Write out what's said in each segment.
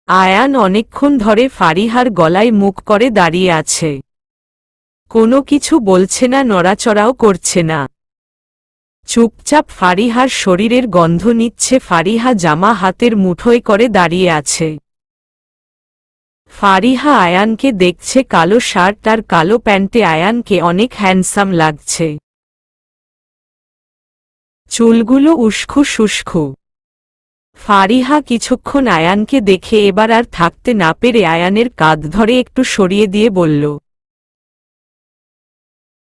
আয়ান অনেকক্ষণ ধরে ফারিহার গলায় মুখ করে দাঁড়িয়ে আছে। কোনো কিছু বলছে না, নড়াচড়াও করছে না। চুপচাপ ফারিহার শরীরের গন্ধ নিচ্ছে। ফারিহা জামা হাতের মুঠোয় করে দাঁড়িয়ে আছে। ফারিহা আয়ানকে দেখছে। কালো শার্ট আর কালো প্যান্টে আয়ানকে অনেক হ্যান্ডসাম লাগছে। চুলগুলো উস্কো শুষ্কো। ফারিহা কিছুক্ষণ আয়ানকে দেখে এবার আর থাকতে না পেরে আয়ানের কাঁধ ধরে একটু সরিয়ে দিয়ে বলল,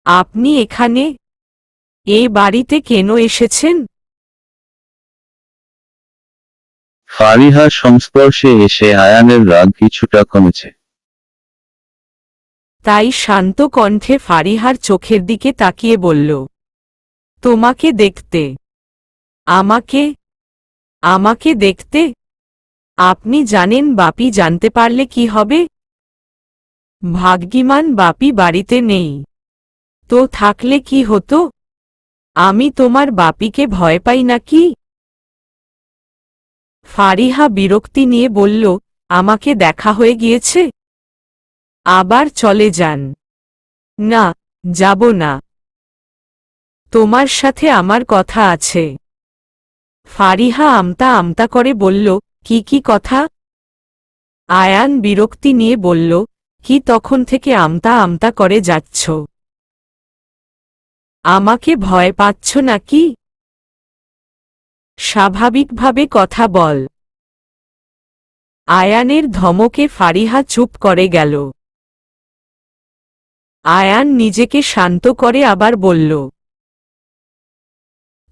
আপনি এখানে? এই বাড়িতে কেন এসেছেন? ফারিহার সংস্পর্শে এসে আয়ানের রাগ কিছুটা কমেছে। তাই শান্ত কণ্ঠে ফারিহার চোখের দিকে তাকিয়ে বলল, তোমাকে দেখতে। আমাকে? আমাকে দেখতে? আপনি জানেন বাপি জানতে পারলে কি হবে? ভাগ্যিমান বাপি বাড়িতে নেই। তো থাকলে কি হতো? আমি তোমার বাপিকে ভয় পাই নাকি? ফারিহা বিরক্তি নিয়ে বলল, আমাকে দেখা হয়ে গিয়েছে? আবার চলে যান। না, যাব না। তোমার সাথে আমার কথা আছে। ফারিহা আমতা আমতা করে বলল, কি কি কথা? আয়ান বিরক্তি নিয়ে বলল, কি তখন থেকে আমতা আমতা করে যাচ্ছ? আমাকে ভয় পাচ্ছ নাকি? স্বাভাবিকভাবে কথা বল। আয়ানের ধমকে ফারিহা চুপ করে গেল। আয়ান নিজেকে শান্ত করে আবার বলল,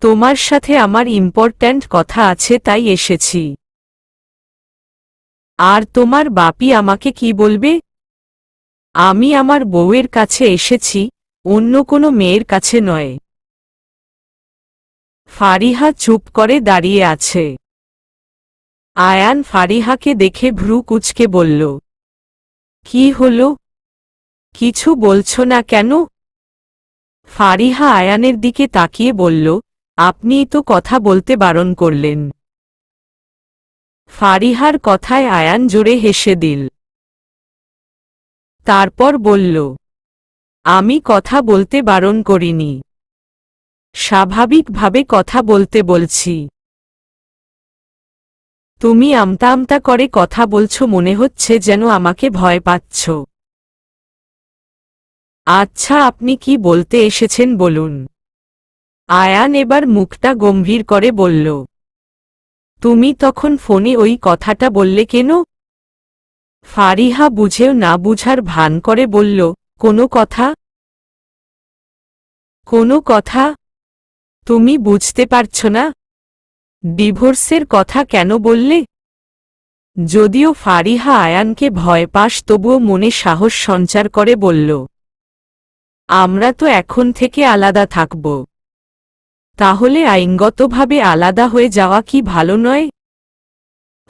তোমার সাথে আমার ইম্পর্ট্যান্ট কথা আছে তাই এসেছি। আর তোমার বাপি আমাকে কি বলবে? আমি আমার বউয়ের কাছে এসেছি, অন্য কোনো মেয়ের কাছে নয়। ফারিহা চুপ করে দাঁড়িয়ে আছে। আয়ান ফারিহাকে দেখে ভ্রু কুঁচকে বলল, কি হলো? কিছু বলছো না কেন? ফারিহা আয়ানের দিকে তাকিয়ে বলল, আপনিই তো কথা বলতে বারণ করলেন। ফারিহার কথায় আয়ান জোরে হেসে দিল। তারপর বলল, আমি কথা বলতে বারণ করিনি। স্বাভাবিকভাবে কথা বলতে বলছি। তুমি আমতা আমতা করে কথা বলছো, মনে হচ্ছে যেন আমাকে ভয় পাচ্ছ। আচ্ছা, আপনি কি বলতে এসেছেন বলুন। আয়ান এবার মুখটা গম্ভীর করে বলল, তুমি তখন ফোনে ওই কথাটা বললে কেন? ফারিহা বুঝেও না বুঝার ভান করে বলল, কোনো কথা? কোনো কথা? তুমি বুঝতে পারছ না? ডিভোর্সের কথা কেন বললে? যদিও ফারিহা আয়ানকে ভয় পাস, তবুও মনে সাহস সঞ্চার করে বলল, আমরা তো এখন থেকে আলাদা থাকব। তাহলে আইনগতভাবে আলাদা হয়ে যাওয়া কি ভালো নয়?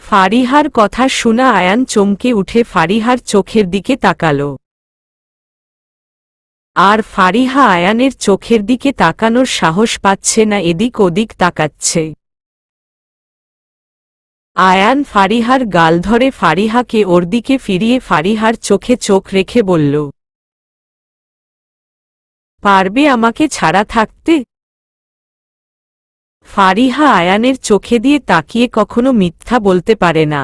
ফারিহার কথা শোনা আয়ান চমকে উঠে ফারিহার চোখের দিকে তাকাল। আর ফারিহা আয়ানের চোখের দিকে তাকানোর সাহস পাচ্ছে না, এদিক ওদিক তাকাচ্ছে। আয়ান ফারিহার গাল ধরে ফারিহাকে ওর দিকে ফিরিয়ে ফারিহার চোখে চোখ রেখে বলল, পারবে আমাকে ছাড়া থাকতে? ফারিহা আয়ানের চোখে দিয়ে তাকিয়ে কখনো মিথ্যা বলতে পারে না।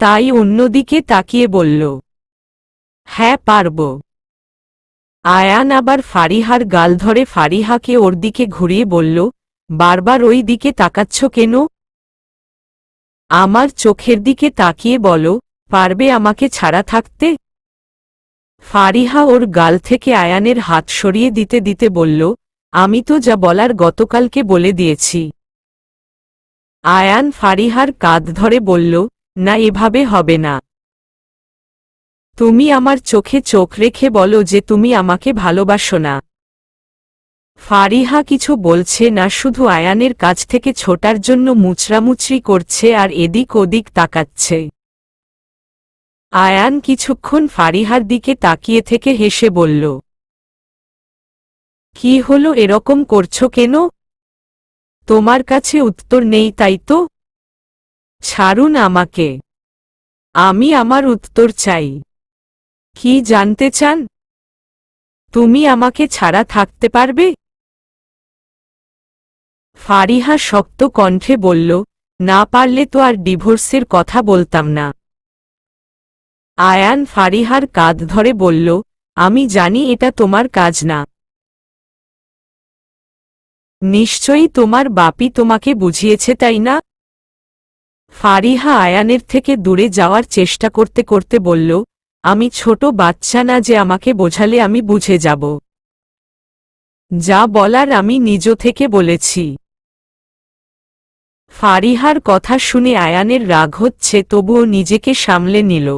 তাই অন্যদিকে তাকিয়ে বলল, হ্যাঁ পারব। আয়ান আবার ফারিহার গাল ধরে ফারিহাকে ওর দিকে ঘুরিয়ে বলল, বারবার ওই দিকে তাকাচ্ছ কেন? আমার চোখের দিকে তাকিয়ে বলো, পারবে আমাকে ছাড়া থাকতে? ফারিহা ওর গাল থেকে আয়ানের হাত সরিয়ে দিতে দিতে বলল, আমি তো যা বলার গতকালকে বলে দিয়েছি। আয়ান ফারিহার কাঁধ ধরে বলল, না, এভাবে হবে না। তুমি আমার চোখে চোখ রেখে বলো যে তুমি আমাকে ভালোবাসো না। ফারিহা কিছু বলছে না, শুধু আয়ানের কাছ থেকে ছোটার জন্য মুচড়ামুচড়ি করছে আর এদিক ওদিক তাকাচ্ছে। আয়ান কিছুক্ষণ ফারিহার দিকে তাকিয়ে থেকে হেসে বলল, কি হলো, এরকম করছো কেন? তোমার কাছে উত্তর নেই তাই তো? ছাড়ুন আমাকে। আমি আমার উত্তর চাই। কি জানতে চান? তুমি আমাকে ছাড়া থাকতে পারবে? ফারিহা শক্ত কণ্ঠে বলল, না পারলে তো আর ডিভোর্সের কথা বলতাম না। আয়ান ফারিহার কাঁধ ধরে বলল, আমি জানি এটা তোমার কাজ না। নিশ্চয়ই তোমার বাপি তোমাকে বুঝিয়েছে, তাই না? ফারিহা আয়ানের থেকে দূরে যাওয়ার চেষ্টা করতে করতে বলল, আমি ছোট বাচ্চা না যে আমাকে বোঝালে আমি বুঝে যাব। যা বলার আমি নিজ থেকে বলেছি। ফারিহার কথা শুনে আয়ানের রাগ হচ্ছে, তবুও নিজেকে সামলে নিল।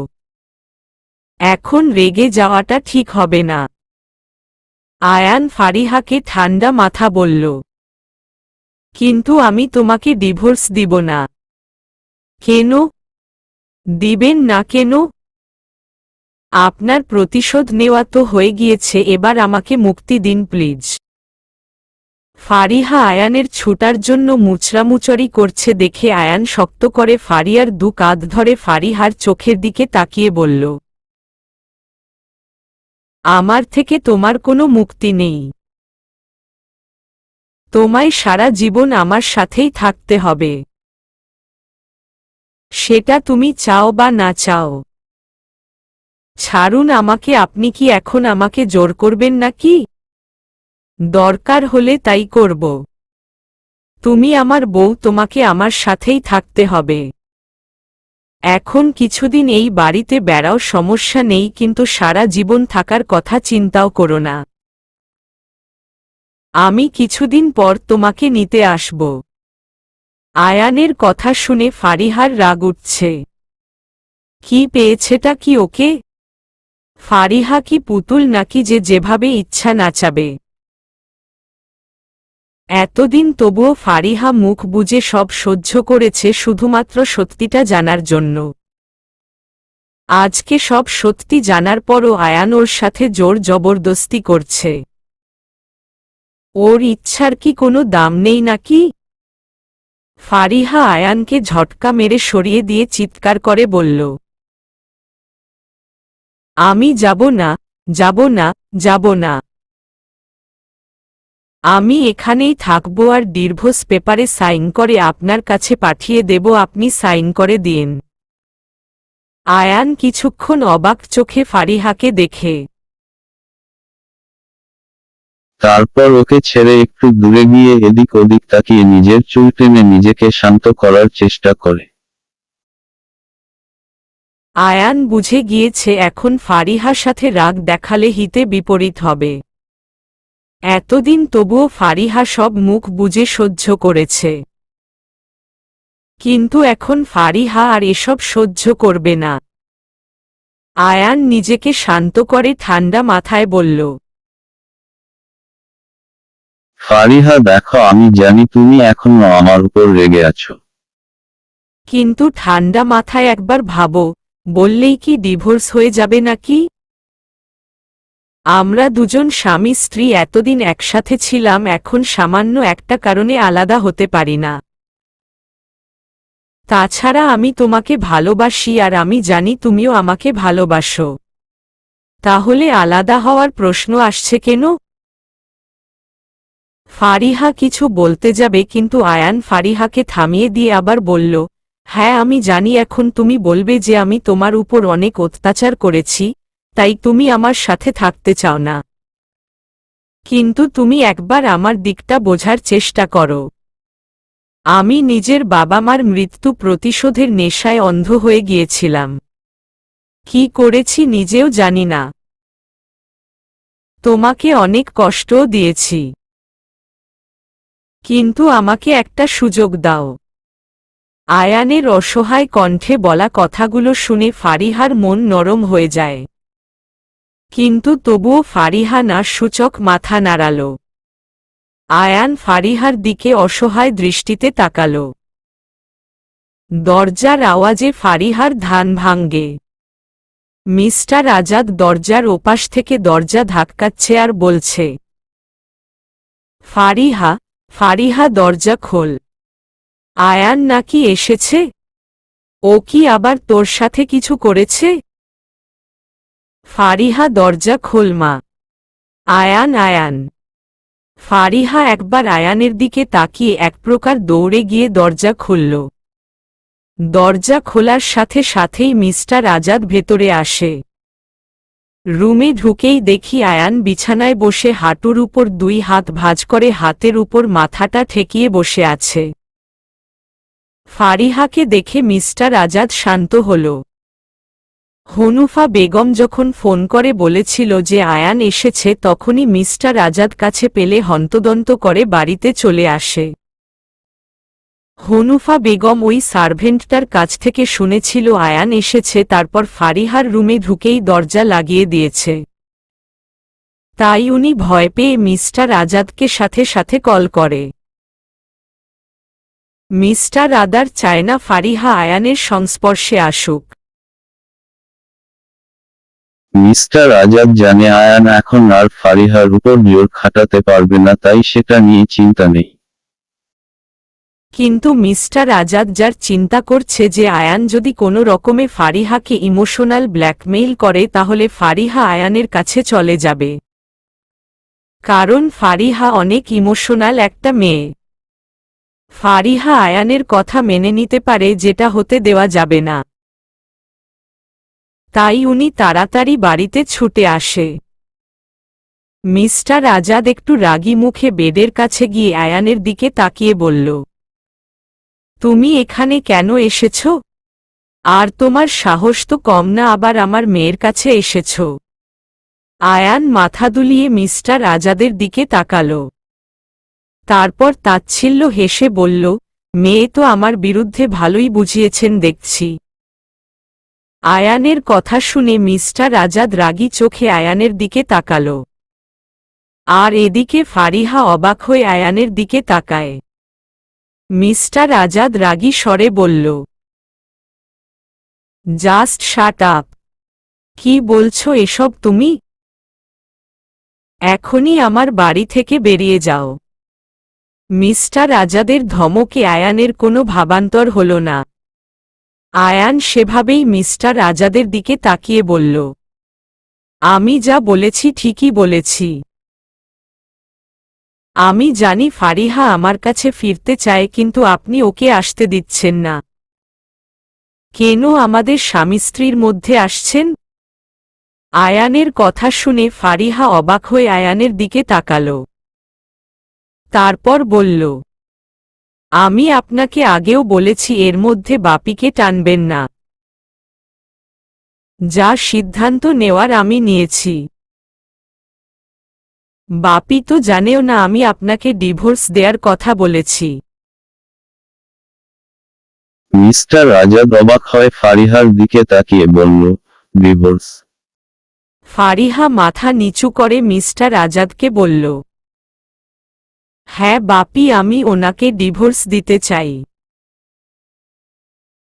এখন রেগে যাওয়াটা ঠিক হবে না। আয়ান ফারিহাকে ঠান্ডা মাথা বলল, কিন্তু আমি তোমাকে ডিভোর্স দিব না। কেন দিবেন না? কেন? আপনার প্রতিশোধ নেওয়া তো হয়ে গিয়েছে, এবার আমাকে মুক্তি দিন প্লিজ। ফারিহা আয়ানের ছুটার জন্য মুচড়ামুচড়ি করছে দেখে আয়ান শক্ত করে ফারিয়ার দু কাঁধ ধরে ফারিহার চোখের দিকে তাকিয়ে বলল, আমার থেকে তোমার কোনো মুক্তি নেই। তোমায় সারা জীবন আমার সাথেই থাকতে হবে, সেটা তুমি চাও বা না চাও। ছাড়ুন আমাকে। আপনি কি এখন আমাকে জোর করবেন নাকি? দরকার হলে তাই করব। তুমি আমার বউ, তোমাকে আমার সাথেই থাকতে হবে। এখন কিছুদিন এই বাড়িতে বেড়াও, সমস্যা নেই, কিন্তু সারা জীবন থাকার কথা চিন্তাও করো না। আমি কিছুদিন পর তোমাকে নিতে আসব। আয়ানের কথা শুনে ফারিহার রাগ উঠছে। কি পেয়েছেটা কি ওকে? ফারিহা কি পুতুল নাকি যে যেভাবে ইচ্ছা নাচাবে? এতদিন তবুও ফারিহা মুখ বুজে সব সহ্য করেছে শুধুমাত্র সত্যিটা জানার জন্য। আজকে সব সত্যি জানার পরও আয়ান ওর সাথে জোর জবরদস্তি করছে। ওর ইচ্ছার কি কোনো দাম নেই নাকি? ফারিহা আয়ানকে ঝটকা মেরে সরিয়ে দিয়ে চিৎকার করে বলল, আমি যাব না, যাব না, যাব না। আমি এখানেই থাকব আর ডিভোর্স পেপারে সাইন করে আপনার কাছে পাঠিয়ে দেব, আপনি সাইন করে দিন। আয়ান কিছুক্ষণ অবাক চোখে ফারিহাকে দেখে। তারপর ওকে ছেড়ে একটু দূরে গিয়ে এদিক ওদিক তাকিয়ে নিজের চুল টেনে নিজেকে শান্ত করার চেষ্টা করে। আয়ান বুঝে গিয়েছে এখন ফারিহার সাথে রাগ দেখালে হিতে বিপরীত হবে। এতদিন তবুও ফারিহা সব মুখ বুজে সহ্য করেছে, কিন্তু এখন ফারিহা আর এসব সহ্য করবে না। আয়ান নিজেকে শান্ত করে ঠান্ডা মাথায় বলল, ফারিহা দেখো, আমি জানি তুমি এখনো আমার উপর রেগে আছো। কিন্তু ঠান্ডা মাথায় একবার ভাবো, বললেই কি ডিভোর্স হয়ে যাবে নাকি? আমরা দুজন স্বামী স্ত্রী এতদিন একসাথে ছিলাম, এখন সামান্য একটা কারণে আলাদা হতে পারি না। তাছাড়া আমি তোমাকে ভালোবাসি আর আমি জানি তুমিও আমাকে ভালোবাসো। তাহলে আলাদা হওয়ার প্রশ্ন আসছে কেন? ফারিহা কিছু বলতে যাবে, কিন্তু আয়ান ফারিহাকে থামিয়ে দিয়ে আবার বলল, হ্যাঁ আমি জানি এখন তুমি বলবে যে আমি তোমার উপর অনেক অত্যাচার করেছি, তাই তুমি আমার সাথে থাকতে চাও না। কিন্তু তুমি একবার আমার দিকটা বোঝার চেষ্টা করো। আমি নিজের বাবা মার মৃত্যু প্রতিশোধের নেশায় অন্ধ হয়ে গিয়েছিলাম। কি করেছি নিজেও জানি না। তোমাকে অনেক কষ্টও দিয়েছি, কিন্তু আমাকে একটা সুযোগ দাও। আয়ানের অসহায় কণ্ঠে বলা কথাগুলো শুনে ফারিহার মন নরম হয়ে যায়। কিন্তু তবুও ফারিহা না সূচক মাথা নাড়াল। আয়ান ফারিহার দিকে অসহায় দৃষ্টিতে তাকাল। দরজার আওয়াজে ফারিহার ধ্যান ভাঙ্গে। মিস্টার আজাদ দরজার ওপাশ থেকে দরজা ধাক্কাচ্ছে আর বলছে, ফারিহা, ফারিহা দরজা খোল। আয়ান নাকি এসেছে? ও কি আবার তোর সাথে কিছু করেছে? ফারিহা, দরজা খোল মা। আয়ান, আয়ান। ফারিহা একবার আয়ানের দিকে তাকিয়ে এক প্রকার দৌড়ে গিয়ে দরজা খুলল। দরজা খোলার সাথে সাথেই মিস্টার আজাদ ভেতরে আসে। রুমে ঢুকেই দেখি আয়ান বিছানায় বসে হাঁটুর উপর দুই হাত ভাঁজ করে হাতের উপর মাথাটা ঠেকিয়ে বসে আছে। ফারিহাকে দেখে মিস্টার আজাদ শান্ত হল। হনুফা বেগম যখন ফোন করে বলেছিল যে আয়ান এসেছে তখনই মিস্টার আজাদ কাছে পেলে হন্তদন্ত করে বাড়িতে চলে আসে। হনুফা বেগম ওই সার্ভেন্টটার কাছ থেকে শুনেছিল আয়ান এসেছে, তারপর ফারিহার রুমে ঢুকেই দরজা লাগিয়ে দিয়েছে। তাই উনি ভয় পেয়ে মিস্টার আজাদকে সাথে সাথে কল করে। মিস্টার আদার চায় না ফারিহা আয়ানের সংস্পর্শে আসুক। মিস্টার আজাদ জানে আয়ান এখন আর ফারিহার উপর জোর খাটাতে পারবে না, তাই সেটা নিয়ে চিন্তা নেই। কিন্তু মিস্টার আজাদ যার চিন্তা করছে যে আয়ান যদি কোনো রকমে ফারিহাকে ইমোশনাল ব্ল্যাকমেইল করে তাহলে ফারিহা আয়ানের কাছে চলে যাবে। কারণ ফারিহা অনেক ইমোশনাল একটা মেয়ে। ফারিহা আয়ানের কথা মেনে নিতে পারে, যেটা হতে দেওয়া যাবে না। তাই উনি তাড়াতাড়ি বাড়িতে ছুটে আসে। মিস্টার আজাদ একটু রাগী মুখে বেডের কাছে গিয়ে আয়ানের দিকে তাকিয়ে বলল, তুমি এখানে কেন এসেছ? আর তোমার সাহস তো কম না, আবার আমার মেয়ের কাছে এসেছ। আয়ান মাথা দুলিয়ে মিস্টার আজাদের দিকে তাকাল। তারপর তাচ্ছিল্য হেসে বলল, মেয়ে তো আমার বিরুদ্ধে ভালোই বুঝিয়েছেন দেখছি। আয়ানের কথা শুনে মিস্টার আজাদ রাগী চোখে আয়ানের দিকে তাকাল। আর এদিকে ফারিহা অবাক হয়ে আয়ানের দিকে তাকায়। মিস্টার আজাদ রাগী স্বরে বলল, জাস্ট শাট আপ। কি বলছো এসব তুমি? এখনই আমার বাড়ি থেকে বেরিয়ে যাও। মিস্টার আজাদের ধমকে আয়ানের কোনো ভাবান্তর হল না। আয়ান সেভাবেই মিস্টার আজাদের দিকে তাকিয়ে বলল, আমি যা বলেছি ঠিকই বলেছি। আমি জানি ফারিহা আমার কাছে ফিরতে চায়, কিন্তু আপনি ওকে আসতে দিচ্ছেন না। কেন আমাদের স্বামী স্ত্রীর মধ্যে আসছেন? আয়ানের কথা শুনে ফারিহা অবাক হয়ে আয়ানের দিকে তাকাল। তারপর বলল, আমি আপনাকে আগেও বলেছি এর মধ্যে বাপিকে টানবেন না। যা সিদ্ধান্ত নেওয়ার আমি নিয়েছি। বাপি তো জানেও না আমি আপনাকে ডিভোর্স দেওয়ার কথা বলেছি। মিস্টার আজাদ অবাক হয় ফারিহার দিকে তাকিয়ে বলল, ডিভোর্স? ফারিহা মাথা নিচু করে মিস্টার আজাদকে বলল, হ্যাঁ বাপি, আমি ওনাকে ডিভোর্স দিতে চাই।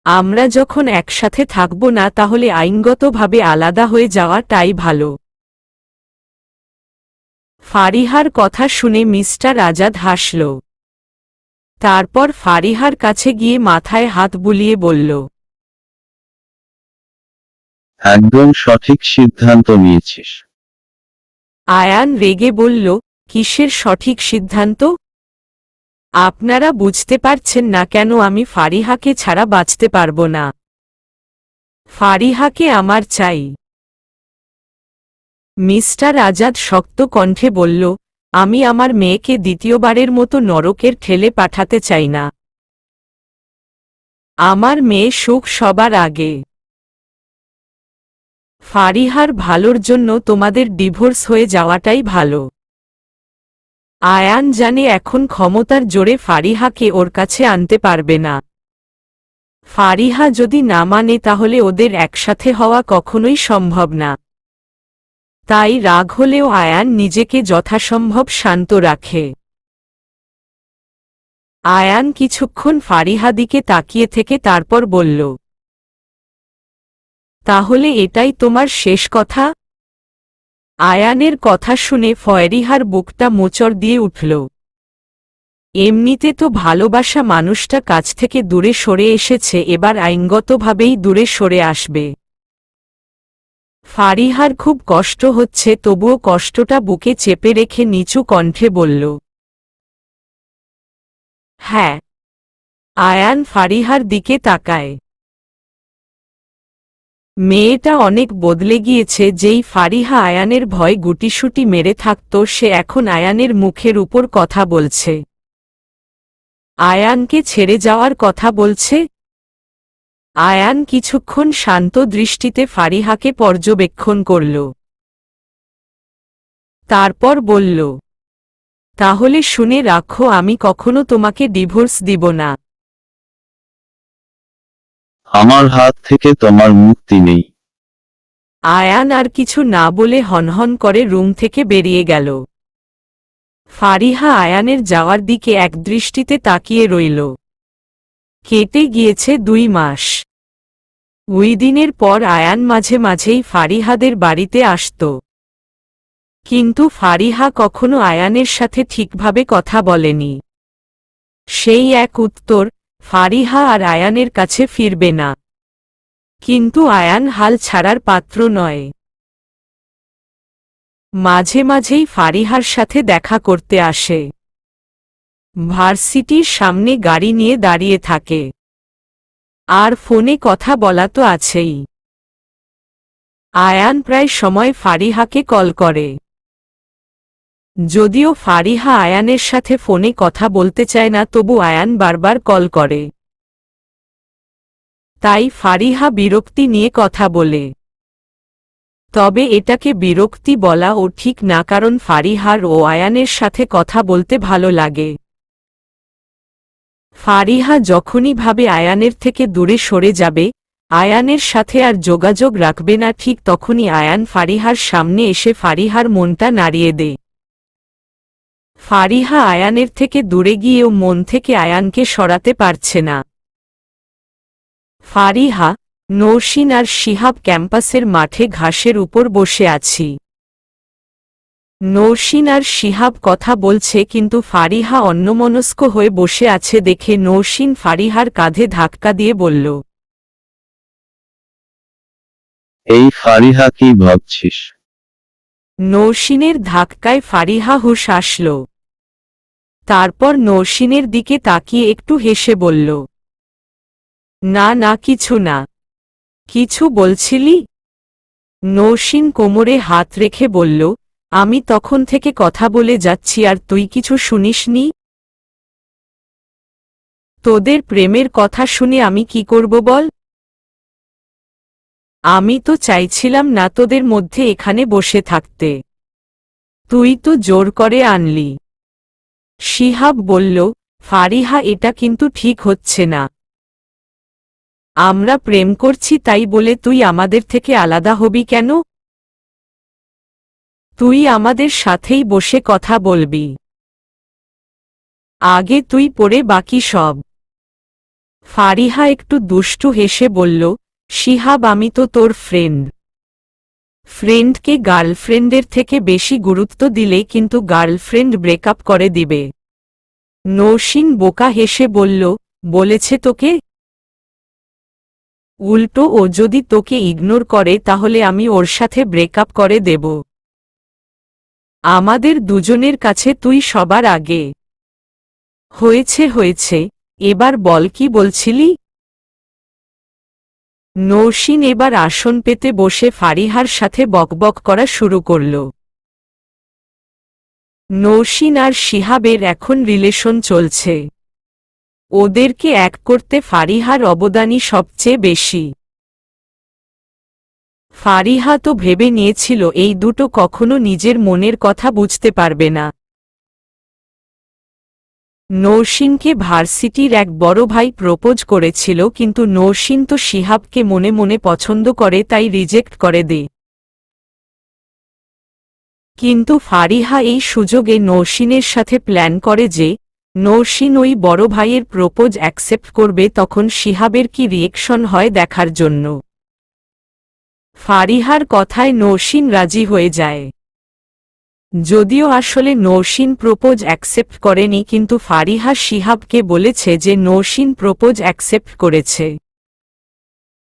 আমরা যখন একসাথে থাকব না তাহলে আইনগতভাবে আলাদা হয়ে যাওয়াটাই ভালো। ফারিহার কথা শুনে মিস্টার আজাদ হাসল। তারপর ফারিহার কাছে গিয়ে মাথায় হাত বুলিয়ে বলল, একদম সঠিক সিদ্ধান্ত নিয়েছিস। আয়ান রেগে বলল, কিসের সঠিক সিদ্ধান্ত? আপনারা বুঝতে পারছেন না কেন আমি ফারিহাকে ছাড়া বাঁচতে পারব না। ফারিহাকে আমার চাই। মিস্টার আজাদ শক্ত কণ্ঠে বলল, আমি আমার মেয়েকে দ্বিতীয়বারের মতো নরকের ঠেলে পাঠাতে চাই না। আমার মেয়ে সুখ সবার আগে। ফারিহার ভালোর জন্য তোমাদের ডিভোর্স হয়ে যাওয়াটাই ভালো। আয়ান জানে এখন ক্ষমতার জোরে ফারিহাকে ওর কাছে আনতে পারবে না। ফারিহা যদি না মানে তাহলে ওদের একসাথে হওয়া কখনোই সম্ভব না। তাই রাগ হলেও আয়ান নিজেকে যথাসম্ভব শান্ত রাখে। আয়ান কিছুক্ষণ ফারিহা দিকে তাকিয়ে থেকে তারপর বলল, তাহলে এটাই তোমার শেষ কথা? আয়ানের কথা শুনে ফারিহার বুকটা মোচড় দিয়ে উঠল। এমনিতে তো ভালোবাসা মানুষটা কাছ থেকে দূরে সরে এসেছে, এবার আইনগতভাবেই দূরে সরে আসবে। ফারিহার খুব কষ্ট হচ্ছে, তবুও কষ্টটা বুকে চেপে রেখে নিচু কণ্ঠে বলল, হ্যাঁ। আয়ান ফারিহার দিকে তাকায়। মেয়েটা অনেক বদলে গিয়েছে। যেই ফারিহা আয়ানের ভয় গুটিসুটি মেরে থাকত, সে এখন আয়ানের মুখের উপর কথা বলছে, আয়ানকে ছেড়ে যাওয়ার কথা বলছে। আয়ান কিছুক্ষণ শান্ত দৃষ্টিতে ফারিহাকে পর্যবেক্ষণ করল। তারপর বলল, তাহলে শুনে রাখো, আমি কখনো তোমাকে ডিভোর্স দিব না। আমার হাত থেকে তোমার মুক্তি নেই। আয়ান আর কিছু না বলে হনহন করে রুম থেকে বেরিয়ে গেল। ফারিহা আয়ানের যাওয়ার দিকে একদৃষ্টিতে তাকিয়ে রইল। কেটে গিয়েছে 2 মাস। ওই দিনের পর আয়ান মাঝে মাঝেই ফারিহাদের বাড়িতে আসত। কিন্তু ফারিহা কখনো আয়ানের সাথে ঠিকভাবে কথা বলেনি। সেই এক উত্তর, ফারিহা আর আয়ানের কাছে ফিরবে না। কিন্তু আয়ান হাল ছাড়ার পাত্র নয়। মাঝে মাঝেই ফারিহার সাথে দেখা করতে আসে। ভার্সিটির সামনে গাড়ি নিয়ে দাঁড়িয়ে থাকে। আর ফোনে কথা বলা তো আছেই। আয়ান প্রায় সময় ফারিহাকে কল করে। যদিও ফারিহা আয়ানের সাথে ফোনে কথা বলতে চায় না, তবু আয়ান বারবার কল করে। তাই ফারিহা বিরক্তি নিয়ে কথা বলে। তবে এটাকে বিরক্তি বলা ও ঠিক না, কারণ ফারিহার ও আয়ানের সাথে কথা বলতে ভালো লাগে। ফারিহা যখনই ভাবে আয়ানের থেকে দূরে সরে যাবে, আয়ানের সাথে আর যোগাযোগ রাখবে না, ঠিক তখনই আয়ান ফারিহার সামনে এসে ফারিহার মনটা নাড়িয়ে দেয়। ফারিহা আয়ানের থেকে দূরে গিয়েও মন থেকে আয়ানকে সরাতে পারছে না। ফারিহা, নৌশিন আর শিহাব ক্যাম্পাসের মাঠে ঘাসের উপর বসে আছি। নৌশিন আর শিহাব কথা বলছে, কিন্তু ফারিহা অন্যমনস্ক হয়ে বসে আছে দেখে নৌশিন ফারিহার কাঁধে ধাক্কা দিয়ে বলল, এই ফারিহা, কি ভাবছিস? নৌশিনের ধাক্কায় ফারিহা হুঁশ আসল। তারপর নৌশিনের দিকে তাকিয়ে একটু হেসে বলল, না না, কিছু না। কিছু বলছিলি? নৌশিন কোমরে হাত রেখে বলল, আমি তখন থেকে কথা বলে যাচ্ছি আর তুই কিছু শুনিসনি? তোদের প্রেমের কথা শুনে আমি কি করব বল? আমি তো চাইছিলাম না তোদের মধ্যে এখানে বসে থাকতে। তুই তো জোর করে আনলি। শিহাব বলল, ফারিহা, এটা কিন্তু ঠিক হচ্ছে না। আমরা প্রেম করছি তাই বলে তুই আমাদের থেকে আলাদা হবি কেন? তুই আমাদের সাথেই বসে কথা বলবি। আগে তুই, পরে বাকি সব। ফারিহা একটু দুষ্টু হেসে বলল, শিহাব, আমি তো তোর ফ্রেন্ড। ফ্রেন্ডকে গার্লফ্রেন্ডের থেকে বেশি গুরুত্ব দিলে কিন্তু গার্লফ্রেন্ড ব্রেকআপ করে দিবে। নৌশিন বোকা হেসে বলল, বলেছে তোকে? উল্টো ও যদি তোকে ইগনোর করে তাহলে আমি ওর সাথে ব্রেকআপ করে দেব। আমাদের দুজনের কাছে তুই সবার আগে। হয়েছে হয়েছে, এবার বল কি বলছিলি? নৌশিন এবার আসন পেতে বসে ফারিহার সাথে বকবক করা শুরু করল। নৌশিন আর শিহাবের এখন রিলেশন চলছে। ওদেরকে এক করতে ফারিহার অবদানই সবচেয়ে বেশি। ফারিহা তো ভেবে নিয়েছিল এই দুটো কখনো নিজের মনের কথা বুঝতে পারবে না। নৌশিনকে ভার্সিটির এক বড় ভাই প্রপোজ করেছিল, কিন্তু নৌশিন তো শিহাবকে মনে মনে পছন্দ করে, তাই রিজেক্ট করে দেয়। কিন্তু ফারিহা এই সুযোগে নৌশিনের সাথে প্ল্যান করে যে নৌশিন ওই বড় ভাইয়ের প্রপোজ অ্যাকসেপ্ট করবে, তখন শিহাবের কি রিয়েকশন হয় দেখার জন্য। ফারিহার কথায় নৌশিন রাজি হয়ে যায়। যদিও আসলে নৌসিন প্রপোজ অ্যাকসেপ্ট করেনি, কিন্তু ফারিহা শিহাবকে বলেছে যে নৌসিন প্রপোজ অ্যাকসেপ্ট করেছে।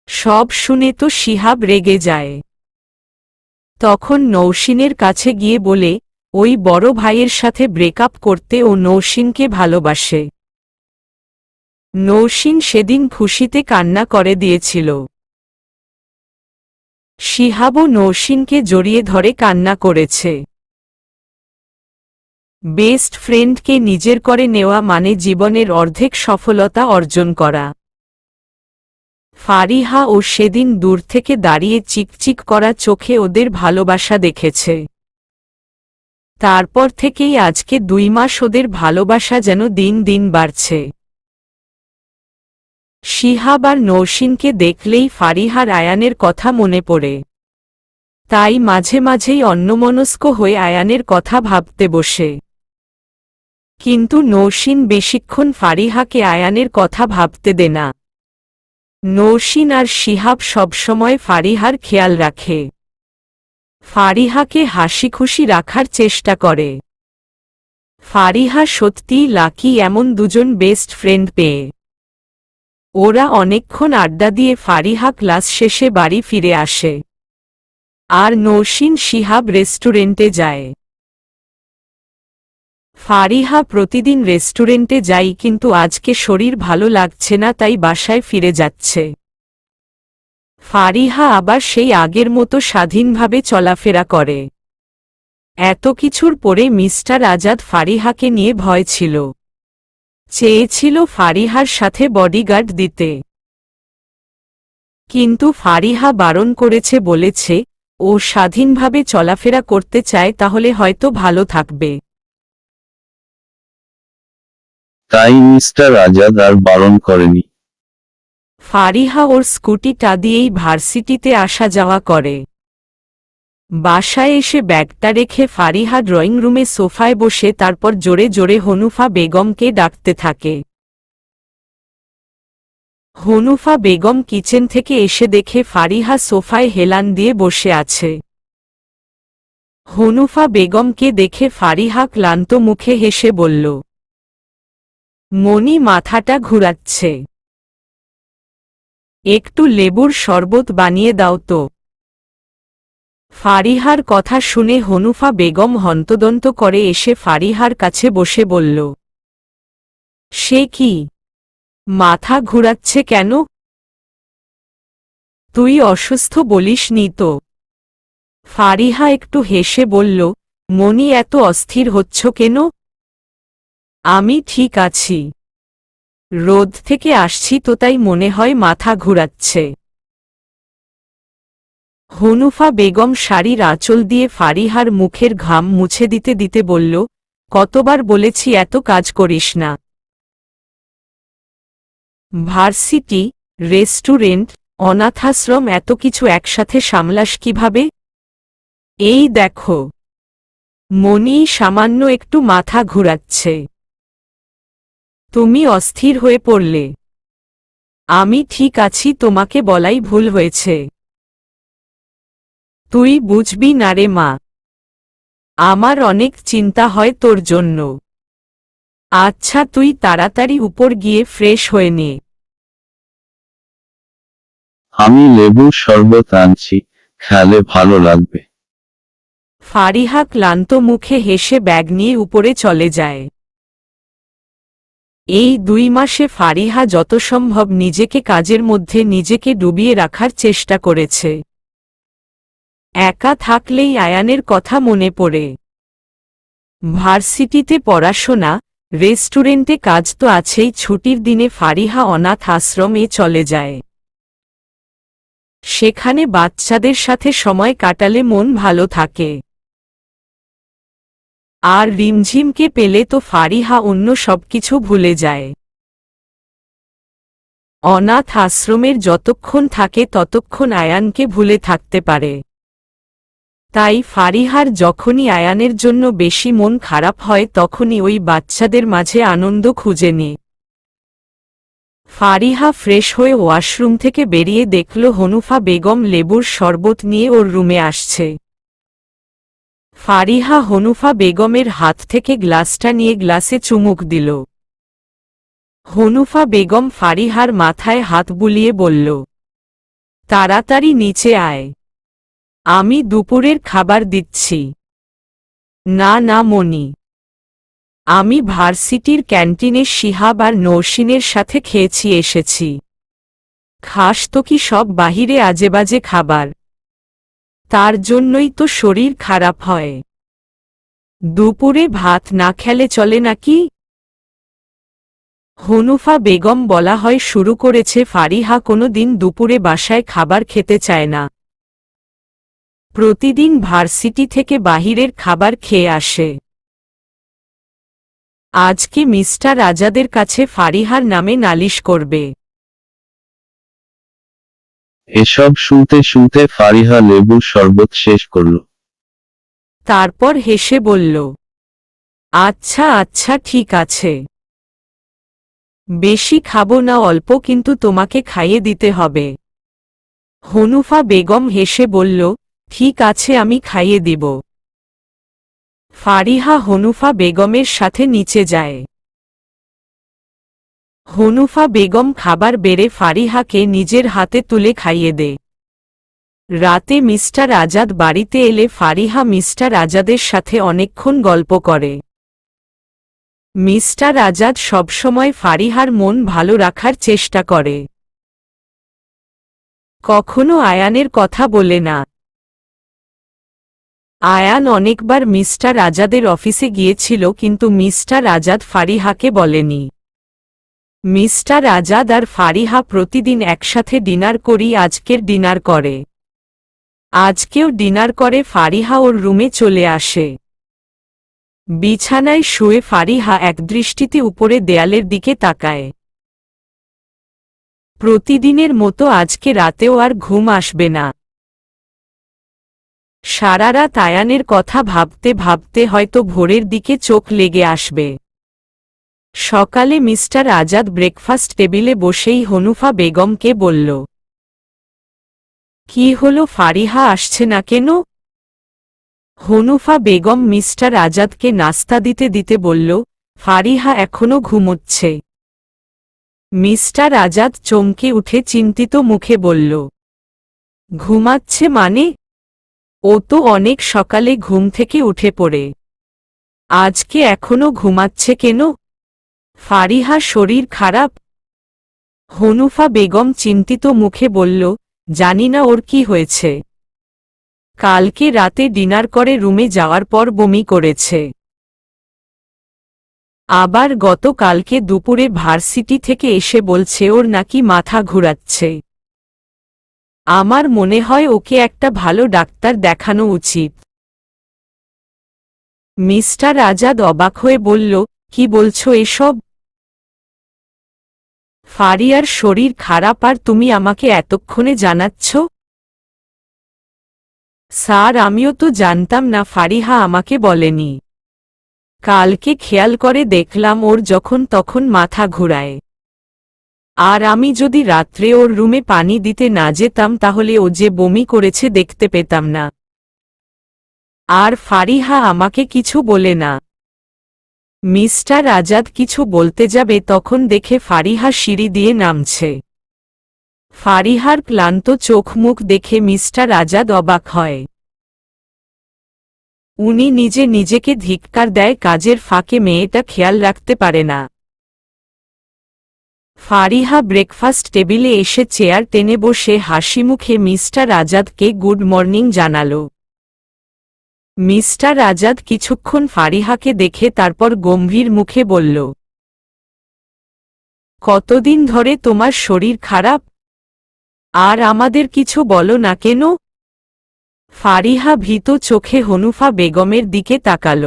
সব শুনে তো শিহাব রেগে যায়। তখন নৌসিনের কাছে গিয়ে বলে ওই বড় ভাইয়ের সাথে ব্রেকআপ করতে ও নৌসিনকে ভালোবাসে। নৌসিন সেদিন খুশিতে কান্না করে দিয়েছিল। শিহাবও নৌসিনকে জড়িয়ে ধরে কান্না করেছে। বেস্ট ফ্রেন্ডকে নিজের করে নেওয়া মানে জীবনের অর্ধেক সফলতা অর্জন করা। ফারিহা ও সেদিন দূর থেকে দাঁড়িয়ে চিকচিক করা চোখে ওদের ভালোবাসা দেখেছে। তারপর থেকেই আজকে 2 মাস ওদের ভালোবাসা যেন দিন দিন বাড়ছে। শিহাব আর নৌসিনকে দেখলেই ফারিহার আয়ানের কথা মনে পড়ে। তাই মাঝে মাঝেই অন্যমনস্ক হয়ে আয়ানের কথা ভাবতে বসে। কিন্তু নৌসিন বেশিক্ষণ ফারিহাকে আয়ানের কথা ভাবতে দেয় না। নৌসিন আর শিহাব সবসময় ফারিহার খেয়াল রাখে। ফারিহাকে হাসিখুশি রাখার চেষ্টা করে। ফারিহা সত্যিই লাকি এমন দুজন বেস্ট ফ্রেন্ড পেয়ে। ওরা অনেকক্ষণ আড্ডা দিয়ে ফারিহা ক্লাস শেষে বাড়ি ফিরে আসে। আর নৌসিন শিহাব রেস্টুরেন্টে যায়। ফারিহা প্রতিদিন রেস্টুরেন্টে যায়, কিন্তু আজকে শরীর ভালো লাগছে না, তাই বাসায় ফিরে যাচ্ছে। ফারিহা আবার সেই আগের মতো স্বাধীনভাবে চলাফেরা করে। এত কিছুর পরে মিস্টার আজাদ ফারিহাকে নিয়ে ভয় ছিল। চেয়েছিল ফারিহার সাথে বডিগার্ড দিতে, কিন্তু ফারিহা বারণ করেছে, বলেছে ও স্বাধীনভাবে চলাফেরা করতে চায়, তাহলে হয়তো ভালো থাকবে। তাই মিস্টার আজাদ আর বারণ করেনি। ফারিহা ওর স্কুটিটা দিয়েই ভার্সিটিতে আসা যাওয়া করে। বাসায় এসে ব্যাগটা রেখে ফারিহা ড্রয়িং রুমে সোফায় বসে তারপর জোরে জোরে হনুফা বেগমকে ডাকতে থাকে। হনুফা বেগম কিচেন থেকে এসে দেখে ফারিহা সোফায় হেলান দিয়ে বসে আছে। হনুফা বেগমকে দেখে ফারিহা ক্লান্ত মুখে হেসে বলল, মনি মাথাটা ঘুরাচ্ছে, একটু লেবুর শরবত বানিয়ে দাও তো। ফারিহার কথা শুনে হনুফা বেগম হন্তদন্ত করে এসে ফারিহার কাছে বসে বলল, সে কি, মাথা ঘুরাচ্ছে কেন? তুই অসুস্থ বলিসনি তো? ফারিহা একটু হেসে বলল, মনি এত অস্থির হচ্ছ কেন? আমি ঠিক আছি, রোদ থেকে আসছি তো তাই মনে হয় মাথা ঘুরাচ্ছে। হনুফা বেগম শাড়ির আঁচল দিয়ে ফারিহার মুখের ঘাম মুছে দিতে দিতে বলল, কতবার বলেছি এত কাজ করিস না। ভার্সিটি, রেস্টুরেন্ট, অনাথাশ্রম এত কিছু একসাথে সামলাস কিভাবে? এই দেখো, মনি সামান্য একটু মাথা ঘুরাচ্ছে, তুমি অস্থির হয়ে পড়লে। আমি ঠিক আছি, তোমাকে বলাই ভুল হয়েছে। তুই বুঝবি না রে মা, আমার অনেক চিন্তা হয় তোর জন্য। আচ্ছা তুই তাড়াতাড়ি উপর গিয়ে ফ্রেশ হয়ে নে। আমি লেবুর শরবত আনছি, খেলে ভালো লাগবে। ফারিহা ক্লান্ত মুখে হেসে ব্যাগ নিয়ে উপরে চলে যায়। এই 2 মাসে ফারিহা যত সম্ভব নিজেকে কাজের মধ্যে নিজেকে ডুবিয়ে রাখার চেষ্টা করেছে। একা থাকলেই আয়ানের কথা মনে পড়ে। ভার্সিটিতে পড়াশোনা, রেস্টুরেন্টে কাজ তো আছেই, ছুটির দিনে ফারিহা অনাথ আশ্রমে চলে যায়। সেখানে বাচ্চাদের সাথে সময় কাটালে মন ভালো থাকে। আর রিমঝিমকে পেলে তো ফারিহা অন্য সবকিছু ভুলে যায়। অনাথ আশ্রমের যতক্ষণ থাকে ততক্ষণ আয়ানকে ভুলে থাকতে পারে। তাই ফারিহার যখনই আয়ানের জন্য বেশি মন খারাপ হয় তখনই ওই বাচ্চাদের মাঝে আনন্দ খুঁজে নেয়। ফারিহা ফ্রেশ হয়ে ওয়াশরুম থেকে বেরিয়ে দেখল হনুফা বেগম লেবুর শরবত নিয়ে ওর রুমে আসছে। ফারিহা হনুফা বেগমের হাত থেকে গ্লাসটা নিয়ে গ্লাসে চুমুক দিল। হনুফা বেগম ফারিহার মাথায় হাত বুলিয়ে বলল, তাড়াতাড়ি নিচে আয়, আমি দুপুরের খাবার দিচ্ছি। না না মনি, আমি ভার্সিটির ক্যান্টিনে শিহাব আর নৌসিনের সাথে খেয়েছি এসেছি। খাস তো কি সব বাহিরে আজেবাজে খাবার, তার জন্যই তো শরীর খারাপ হয়। দুপুরে ভাত না খেলে চলে নাকি? হনুফা বেগম বলা হয় শুরু করেছে ফারিহা কোনো দিন দুপুরে বাসায় খাবার খেতে চায় না। প্রতিদিন ভার্সিটি থেকে বাহিরের খাবার খেয়ে আসে। আজকে মিস্টার আজাদের কাছে ফারিহার নামে নালিশ করবে। এসব শুনতে শুনতে ফারিহা লেবুর শরবত শেষ করল। তারপর হেসে বলল, আচ্ছা আচ্ছা ঠিক আছে, বেশি খাবো না, অল্প কিন্তু তোমাকে খাইয়ে দিতে হবে। হনুফা বেগম হেসে বলল, ঠিক আছে আমি খাইয়ে দিব। ফারিহা হনুফা বেগমের সাথে নিচে যায়। হনুফা বেগম খাবার বেড়ে ফারিহাকে নিজের হাতে তুলে খাইয়ে দেয়। রাতে মিস্টার আজাদ বাড়িতে এলে ফারিহা মিস্টার আজাদের সাথে অনেকক্ষণ গল্প করে। মিস্টার আজাদ সবসময় ফারিহার মন ভালো রাখার চেষ্টা করে, কখনো আয়ানের কথা বলে না। আয়ান অনেকবার মিস্টার আজাদের অফিসে গিয়েছিল কিন্তু মিস্টার আজাদ ফারিহাকে বলেনি। মিস্টার আজাদ আর ফারিহা প্রতিদিন একসাথে ডিনার করি, আজকের ডিনার করে। আজকেও ডিনার করে ফারিহা ওর রুমে চলে আসে। বিছানায় শুয়ে ফারিহা একদৃষ্টিতে উপরে দেয়ালের দিকে তাকায়। প্রতিদিনের মতো আজকে রাতেও আর ঘুম আসবে না। সারা রাত আয়ানের কথা ভাবতে ভাবতে হয়তো ভোরের দিকে চোখ লেগে আসবে। সকালে মিস্টার আজাদ ব্রেকফাস্ট টেবিলে বসেই হনুফা বেগমকে বলল, কি হলো ফারিহা আসছে না কেন? হনুফা বেগম মিস্টার আজাদকে নাস্তা দিতে দিতে বলল, ফারিহা এখনো ঘুমোচ্ছে। মিস্টার আজাদ চমকে উঠে চিন্তিত মুখে বলল, ঘুমাচ্ছে মানে? ও তো অনেক সকালে ঘুম থেকে উঠে পড়ে, আজকে এখনো ঘুমাচ্ছে কেন? ফারিহা শরীর খারাপ? হনুফা বেগম চিন্তিত মুখে বলল, জানি না ওর কি হয়েছে। কালকে রাতে ডিনার করে রুমে যাওয়ার পর বমি করেছে। আবার গতকালকে দুপুরে ভার্সিটি থেকে এসে বলছে ওর নাকি মাথা ঘুরাচ্ছে। আমার মনে হয় ওকে একটা ভালো ডাক্তার দেখানো উচিত। মিস্টার আজাদ অবাক হয়ে বলল, কি বলছো এসব? ফারিয়ার শরীর খারাপ আর তুমি আমাকে এতক্ষণে জানাচ্ছ? স্যার আমিও তো জানতাম না, ফারিহা আমাকে বলেনি। কালকে খেয়াল করে দেখলাম ওর যখন তখন মাথা ঘুরায়। আর আমি যদি রাত্রে ওর রুমে পানি দিতে না যেতাম তাহলে ও যে বমি করেছে দেখতে পেতাম না। আর ফারিহা আমাকে কিছু বলে না। মিস্টার আজাদ কিছু বলতে যাবে তখন দেখে ফারিহা সিঁড়ি দিয়ে নামছে। ফারিহার ক্লান্ত চোখ মুখ দেখে মিস্টার আজাদ অবাক হয়। উনি নিজে নিজেকে ধিক্কার দেয়, কাজের ফাঁকে মেয়েটা খেয়াল রাখতে পারে না। ফারিহা ব্রেকফাস্ট টেবিলে এসে চেয়ার টেনে বসে হাসি মুখে মিস্টার আজাদকে গুড মর্নিং জানাল। মিস্টার আজাদ কিছুক্ষণ ফারিহাকে দেখে তারপর গম্ভীর মুখে বলল, কতদিন ধরে তোমার শরীর খারাপ? আর আমাদের কিছু বলো না কেন? ফারিহা ভীত চোখে হনুফা বেগমের দিকে তাকাল।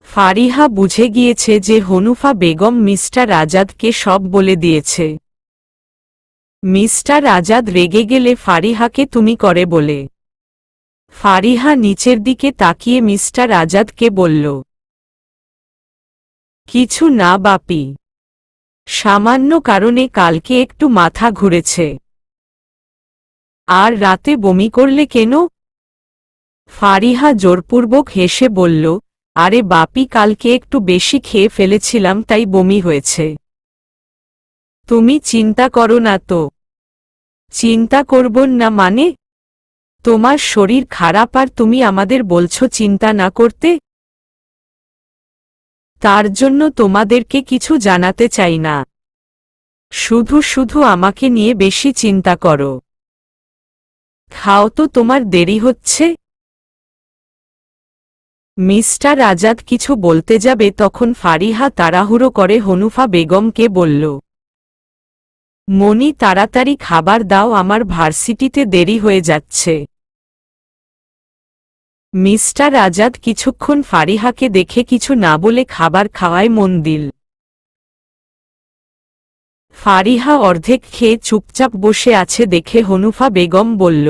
ফারিহা বুঝে গিয়েছে যে হনুফা বেগম মিস্টার আজাদকে সব বলে দিয়েছে। মিস্টার আজাদ রেগে গেলে ফারিহাকে তুমি করে বলে। ফারিহা নিচের দিকে তাকিয়ে মিস্টার আজাদকে বলল, কিছু না বাপি, সামান্য কারণে কালকে একটু মাথা ঘুরেছে। আর রাতে বমি করলে কেন? ফারিহা জোরপূর্বক হেসে বলল, আরে বাপি, কালকে একটু বেশি খেয়ে ফেলেছিলাম, তাই বমি হয়েছে। তুমি চিন্তা করো না তো। চিন্তা করব না মানে? তোমার শরীর খারাপ আর তুমি আমাদের বলছো চিন্তা না করতে? তার জন্য তোমাদেরকে কিছু জানাতে চাই না। শুধু শুধু আমাকে নিয়ে বেশি চিন্তা করো। খাও তো, তোমার দেরি হচ্ছে। মিস্টার আজাদ কিছু বলতে যাবে তখন ফারিহা তাড়াহুড়ো করে হনুফা বেগমকে বলল, মনি, তাড়াতাড়ি খাবার দাও, আমার ভার্সিটিতে দেরি হয়ে যাচ্ছে। মিস্টার আজাদ কিছুক্ষণ ফারিহাকে দেখে কিছু না বলে খাবার খাওয়ায় মন দিল। ফারিহা অর্ধেক খেয়ে চুপচাপ বসে আছে দেখে হনুফা বেগম বলল,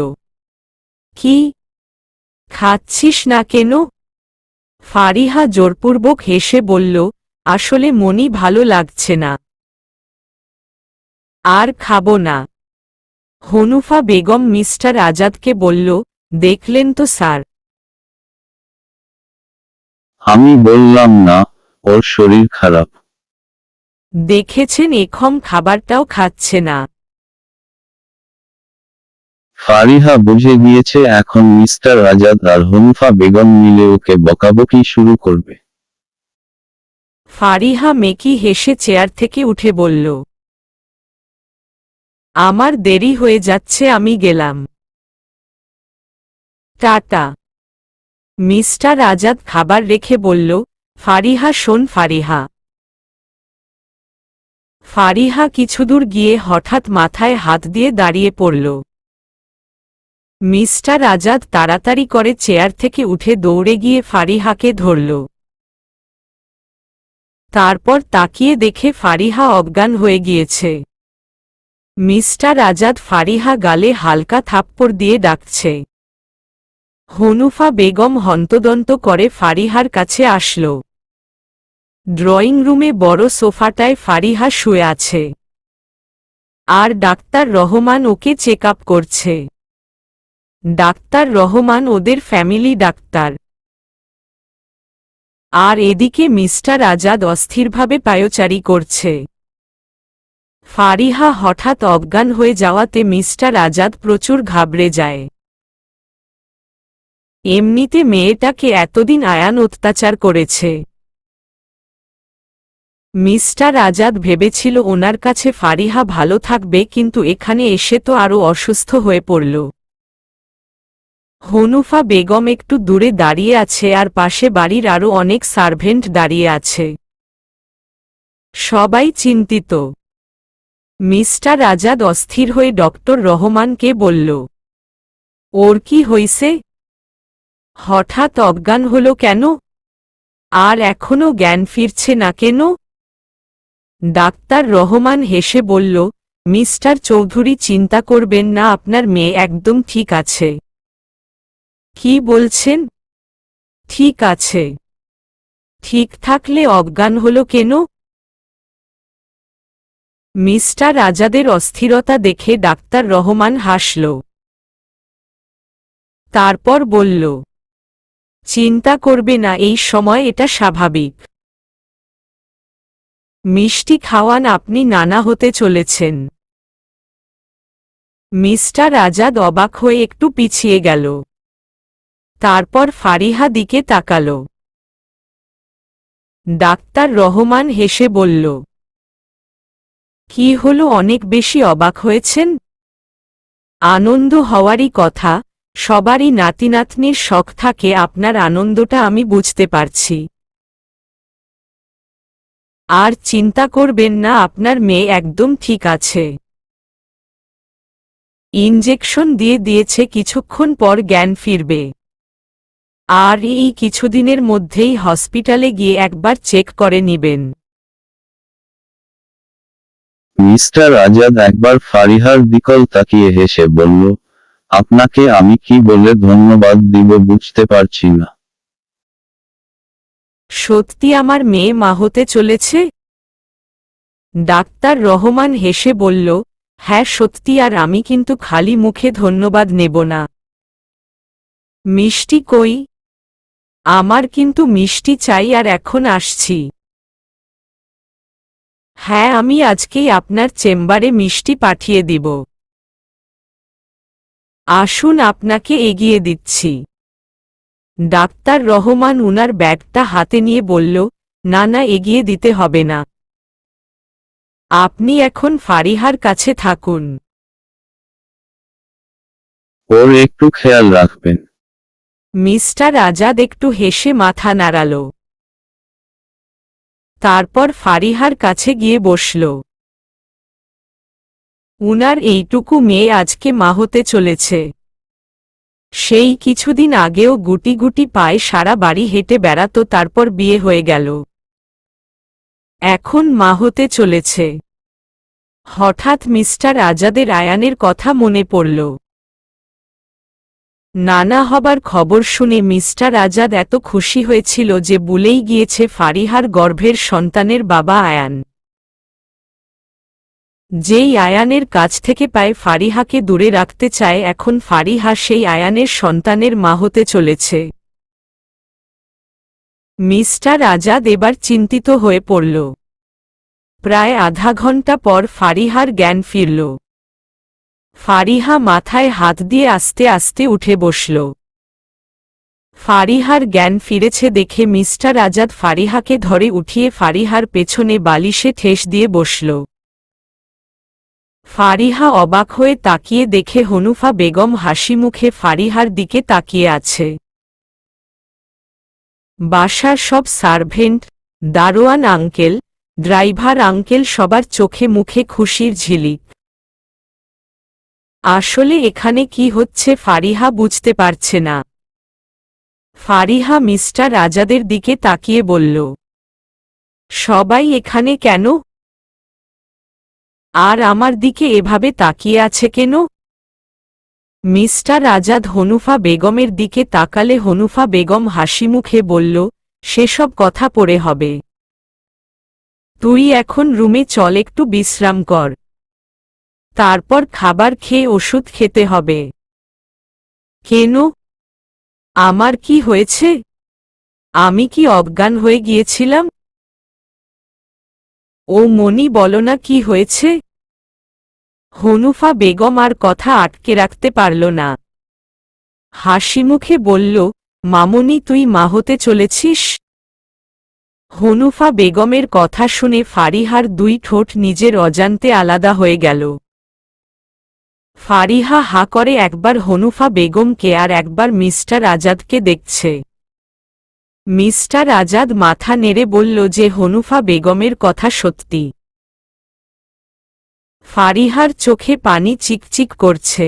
কি খাচ্ছিস না কেন? ফারিহা জোরপূর্বক হেসে বলল, আসলে মনি ভালো লাগছে না, আর খাবো না। হনুফা বেগম মিস্টার আজাদকে বলল, দেখলেন তো স্যার, আমি বললাম না ওর শরীর খারাপ? দেখেছেন, এখম খাবারটাও খাচ্ছে না। ফারিহা বুঝে গিয়েছে এখন মিস্টার আজাদ আর হনুফা বেগম মিলে ওকে বকাবকি শুরু করবে। ফারিহা মেকি হেসে চেয়ার থেকে উঠে বলল, আমার দেরি হয়ে যাচ্ছে, আমি গেলাম। টাটা। মিস্টার আজাদ খাবার রেখে বলল, ফারিহা শোন ফারিহা। ফারিহা কিছুদূর গিয়ে হঠাৎ মাথায় হাত দিয়ে দাঁড়িয়ে পড়ল। মিস্টার আজাদ তাড়াতাড়ি করে চেয়ার থেকে উঠে দৌড়ে গিয়ে ফারিহাকে ধরল। তারপর তাকিয়ে দেখে ফারিহা অজ্ঞান হয়ে গিয়েছে। মিস্টার আজাদ ফারিহা গালে হালকা থাপ্পড় দিয়ে ডাকছে। হনুফা বেগম হন্তদন্ত করে ফারিহার কাছে আসল। ড্রয়িং রুমে বড় সোফাটায় ফারিহা শুয়ে আছে, আর ডাক্তার রহমান ওকে চেক আপ করছে। ডাক্তার রহমান ওদের ফ্যামিলি ডাক্তার। আর এদিকে মিস্টার আজাদ অস্থিরভাবে পায়চারি করছে। ফারিহা হঠাৎ অজ্ঞান হয়ে যাওয়াতে মিস্টার আজাদ প্রচুর ঘাবড়ে যায়। এমনিতে মেয়েটাকে এতদিন আয়ান অত্যাচার করেছে। মিস্টার আজাদ ভেবেছিল ওনার কাছে ফারিহা ভালো থাকবে, কিন্তু এখানে এসে তো আরও অসুস্থ হয়ে পড়ল। হনুফা বেগম একটু দূরে দাঁড়িয়ে আছে আর পাশে বাড়ির আরও অনেক সার্ভেন্ট দাঁড়িয়ে আছে। সবাই চিন্তিত। মিস্টার আজাদ অস্থির হয়ে ডক্টর রহমানকে বলল, ওর কি হইছে? হঠাৎ অজ্ঞান হল কেন? আর এখনো জ্ঞান ফিরছে না কেন? ডাক্তার রহমান হেসে বলল, মিস্টার চৌধুরী, চিন্তা করবেন না, আপনার মেয়ে একদম ঠিক আছে। কি বলছেন? ঠিক আছে। ঠিক থাকলে অজ্ঞান হল কেন? মিস্টার আজাদের অস্থিরতা দেখে ডাক্তার রহমান হাসল। তারপর বলল, চিন্তা করবে না, এই সময় এটা স্বাভাবিক। মিষ্টি খাওয়ান, আপনি নানা হতে চলেছেন। মিস্টার আজাদ অবাক হয়ে একটু পিছিয়ে গেল। তারপর ফারিহা দিকে তাকাল। ডাক্তার রহমান হেসে বলল, কি হলো, অনেক বেশি অবাক হয়েছেন? আনন্দ হওয়ারই কথা, সবারই নাতি নাতনির শখ থাকে, আপনার আনন্দটা আমি বুঝতে পারছি। আর চিন্তা করবেন না, আপনার মেয়ে একদম ঠিক আছে। ইনজেকশন দিয়ে দিয়েছে, কিছুক্ষণ পর জ্ঞান ফিরবে। আর এই কিছুদিনের মধ্যেই হসপিটালে গিয়ে একবার চেক করে নিবেন। মিস্টার আজাদ একবার ফারিহার দিকল তাকিয়ে হেসে বলল, আপনাকে আমি কি বলে ধন্যবাদ দিব বুঝতে পারছি না। সত্যি আমার মেয়ে মা হতে চলেছে? ডাক্তার রহমান হেসে বলল, হ্যাঁ সত্যি, আর আমি কিন্তু খালি মুখে ধন্যবাদ নেব না। মিষ্টি কই? আমার কিন্তু মিষ্টি চাই আর এখন আসছি। হ্যাঁ, আমি আজকেই আপনার চেম্বারে মিষ্টি পাঠিয়ে দিব। আসুন, আপনাকে এগিয়ে দিচ্ছি। ডাক্তার রহমান উনার ব্যাগটা হাতে নিয়ে বলল, না না, এগিয়ে দিতে হবে না। আপনি এখন ফারিহার কাছে থাকুন। ওর একটু খেয়াল রাখবেন। মিস্টার আজাদ একটু হেসে মাথা নাড়াল। তারপর ফারিহার কাছে গিয়ে বসল। উনার এইটুকু মেয়ে আজকে মা হতে চলেছে। সেই কিছুদিন আগেও গুটি গুটি পায়ে সারা বাড়ি হেঁটে বেড়াতো, তারপর বিয়ে হয়ে গেল। এখন মা হতে চলেছে। হঠাৎ মিস্টার আজাদের আয়ানের কথা মনে পড়ল। নানা হবার খবর শুনে মিস্টার আজাদ এত খুশি হয়েছিল যে ভুলেই গিয়েছে ফারিহার গর্ভের সন্তানের বাবা আয়ান। যেই আয়ানের কাছ থেকে পায় ফারিহাকে দূরে রাখতে চায়, এখন ফারিহা সেই আয়ানের সন্তানের মা হতে চলেছে। মিস্টার আজাদ এবার চিন্তিত হয়ে পড়ল। প্রায় আধা ঘন্টা পর ফারিহার জ্ঞান ফিরল। ফারিহা মাথায় হাত দিয়ে আস্তে আস্তে উঠে বসল। ফারিহার জ্ঞান ফিরেছে দেখে মিস্টার আজাদ ফারিহাকে ধরে উঠিয়ে ফারিহার পেছনে বালিশে ঠেস দিয়ে বসল। ফারিহা অবাক হয়ে তাকিয়ে দেখে হনুফা বেগম হাসিমুখে ফারিহার দিকে তাকিয়ে আছে। বাসার সব সার্ভেন্ট, দারোয়ান আঙ্কেল, ড্রাইভার আঙ্কেল সবার চোখে মুখে খুশির ঝিলিক। আসলে এখানে কি হচ্ছে ফারিহা বুঝতে পারছে না। ফারিহা মিস্টার আজাদের দিকে তাকিয়ে বলল, সবাই এখানে কেন? আর আমার দিকে এভাবে তাকিয়ে আছে কেন? মিস্টার আজাদ হনুফা বেগমের দিকে তাকালে হনুফা বেগম হাসিমুখে বলল, সেসব কথা পরে হবে। তুই এখন রুমে চল, একটু বিশ্রাম কর। তারপর খাবার খেয়ে ওষুধ খেতে হবে। কেন? আমার কি হয়েছে? আমি কি অজ্ঞান হয়ে গিয়েছিলাম? ও মনি, বলো না কি হয়েছে? হনুফা বেগম আর কথা আটকে রাখতে পারল না। হাসিমুখে বলল, মামুনি, তুই মা হতে চলেছিস? হনুফা বেগমের কথা শুনে ফারিহার দুই ঠোঁট নিজের অজান্তে আলাদা হয়ে গেল। ফারিহা হা করে একবার হনুফা বেগমকে আর একবার মিস্টার আজাদকে দেখছে। মিস্টার আজাদ মাথা নেড়ে বলল যে হনুফা বেগমের কথা সত্যি। ফারিহার চোখে পানি চিকচিক করছে।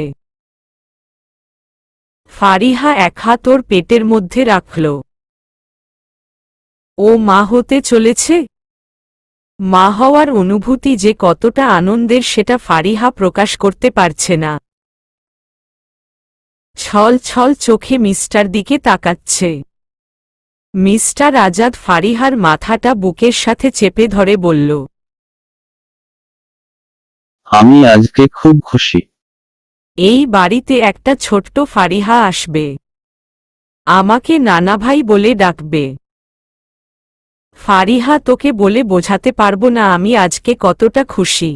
ফারিহা এক হাত ওর পেটের মধ্যে রাখল। ও মা হতে চলেছে। মা হওয়ার অনুভূতি যে কতটা আনন্দের সেটা ফারিহা প্রকাশ করতে পারছে না। ছল ছল চোখে মিস্টার দিকে তাকাচ্ছে। মিস্টার আজাদ ফারিহার মাথাটা বুকের সাথে চেপে ধরে বলল, আমি আজকে খুব খুশি। এই বাড়িতে একটা ছোট্ট ফারিহা আসবে। আমাকে নানা ভাই বলে ডাকবে। ফারিহা, তোকে বলে বোঝাতে পারবো না আমি আজকে কতটা খুশি।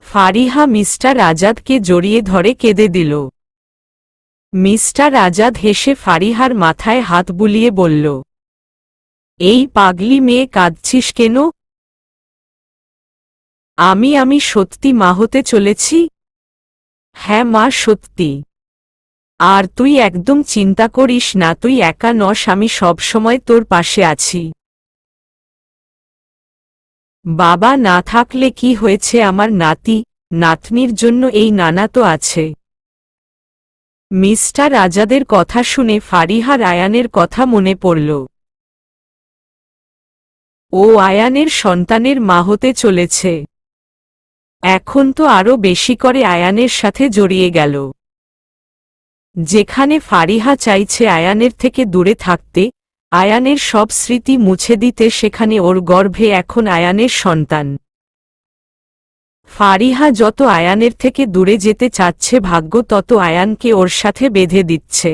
ফারিহা মিস্টার আজাদকে জড়িয়ে ধরে কেঁদে দিল। মিস্টার আজাদ হেসে ফারিহার মাথায় হাত বুলিয়ে বলল, এই পাগলি মেয়ে, কাঁদছিস কেন? আমি সত্যি মা হতে চলেছি। হ্যাঁ মা, সত্যি। আর তুই একদম চিন্তা করিস না, তুই একা নস, আমি সবসময় তোর পাশে আছি। বাবা না থাকলে কি হয়েছে, আমার নাতি নাতনির জন্য এই নানা তো আছে। মিস্টার আজাদের কথা শুনে ফারিহার আয়ানের কথা মনে পড়ল। ও আয়ানের সন্তানের মা হতে চলেছে। এখন তো আরও বেশি করে আয়ানের সাথে জড়িয়ে গেল। যেখানে ফারিহা চাইছে আয়ানের থেকে দূরে থাকতে, আয়ানের সব স্মৃতি মুছে দিতে, সেখানে ওর গর্ভে এখন আয়ানের সন্তান। ফারিহা যত আয়ানের থেকে দূরে যেতে চাচ্ছে ভাগ্য তত আয়ানকে ওর সাথে বেঁধে দিচ্ছে।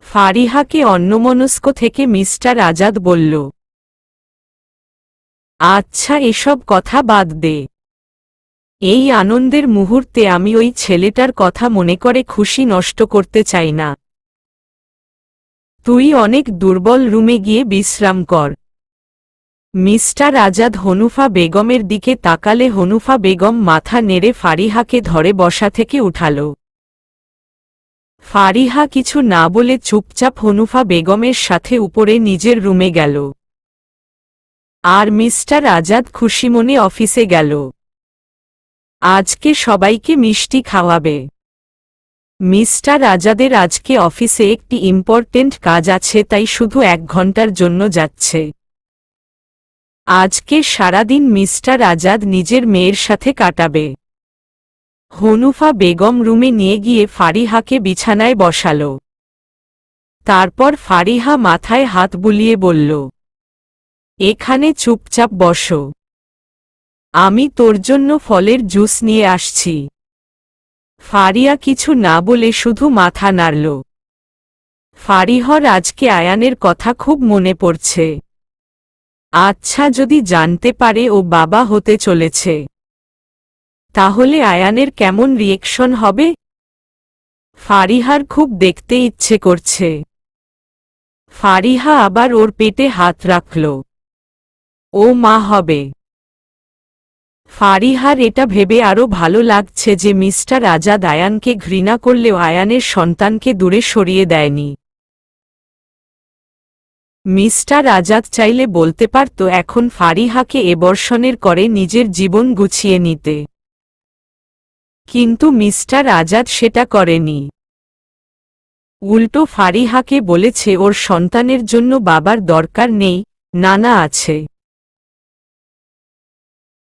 ফারিহাকে অন্যমনস্ক থেকে মিস্টার আজাদ বলল, আচ্ছা এসব কথা বাদ দে। এই আনন্দের মুহূর্তে আমি ওই ছেলেটার কথা মনে করে খুশি নষ্ট করতে চাই না। তুই অনেক দুর্বল, রুমে গিয়ে বিশ্রাম কর। মিস্টার আজাদ হনুফা বেগমের দিকে তাকালে হনুফা বেগম মাথা নেড়ে ফারিহাকে ধরে বসা থেকে উঠাল। ফারিহা কিছু না বলে চুপচাপ হনুফা বেগমের সাথে উপরে নিজের রুমে গেল। আর মিস্টার আজাদ খুশি মনে অফিসে গেল। আজকে সবাইকে মিষ্টি খাওয়াবে। মিস্টার আজাদের আজকে অফিসে একটি ইম্পর্টেন্ট কাজ আছে, তাই শুধু 1 ঘন্টার জন্য যাচ্ছে। আজকে সারাদিন মিস্টার আজাদ নিজের মেয়ের সাথে কাটাবে। হনুফা বেগম রুমে নিয়ে গিয়ে ফারিহাকে বিছানায় বসাল। তারপর ফারিহা মাথায় হাত বুলিয়ে বলল, এখানে চুপচাপ বসো, আমি তোর জন্য ফলের জুস নিয়ে আসছি। ফারিয়া কিছু না বলে শুধু মাথা নাড়ল। ফারিহর আজকে আয়ানের কথা খুব মনে পড়ছে। আচ্ছা যদি জানতে পারে ও বাবা হতে চলেছে, তাহলে আয়ানের কেমন রিয়েকশন হবে? ফারিহার খুব দেখতে ইচ্ছে করছে। ফারিহা আবার ওর পেটে হাত রাখল। ও মা হবে। ফারিহার এটা ভেবে আরও ভালো লাগছে যে মিস্টার আজাদ আয়ানকে ঘৃণা করলেও আয়ানের সন্তানকে দূরে সরিয়ে দেয়নি। মিস্টার আজাদ চাইলে বলতে পারত এখন ফারিহাকে এবর্ষণের করে নিজের জীবন গুছিয়ে নিতে, কিন্তু মিস্টার আজাদ সেটা করেনি। উল্টো ফারিহাকে বলেছে ওর সন্তানের জন্য বাবার দরকার নেই, নানা আছে।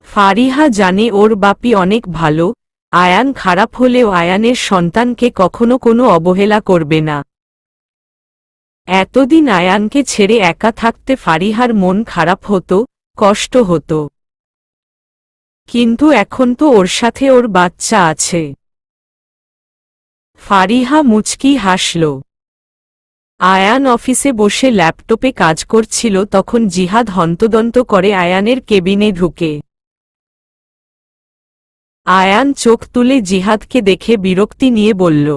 ফারিহা জানে ওর বাপি অনেক ভালো, আয়ান খারাপ হলেও আয়ানের সন্তানকে কখনো কোনো অবহেলা করবে না। এতদিন আয়ানকে ছেড়ে একা থাকতে ফারিহার মন খারাপ হতো, কষ্ট হতো। কিন্তু এখন তো ওর সাথে ওর বাচ্চা আছে। ফারিহা মুচকি হাসল। আয়ান অফিসে বসে ল্যাপটপে কাজ করছিল তখন জিহাদ হন্তদন্ত করে আয়ানের কেবিনে ঢুকে। আয়ান চোখ তুলে জিহাদকে দেখে বিরক্তি নিয়ে বলল,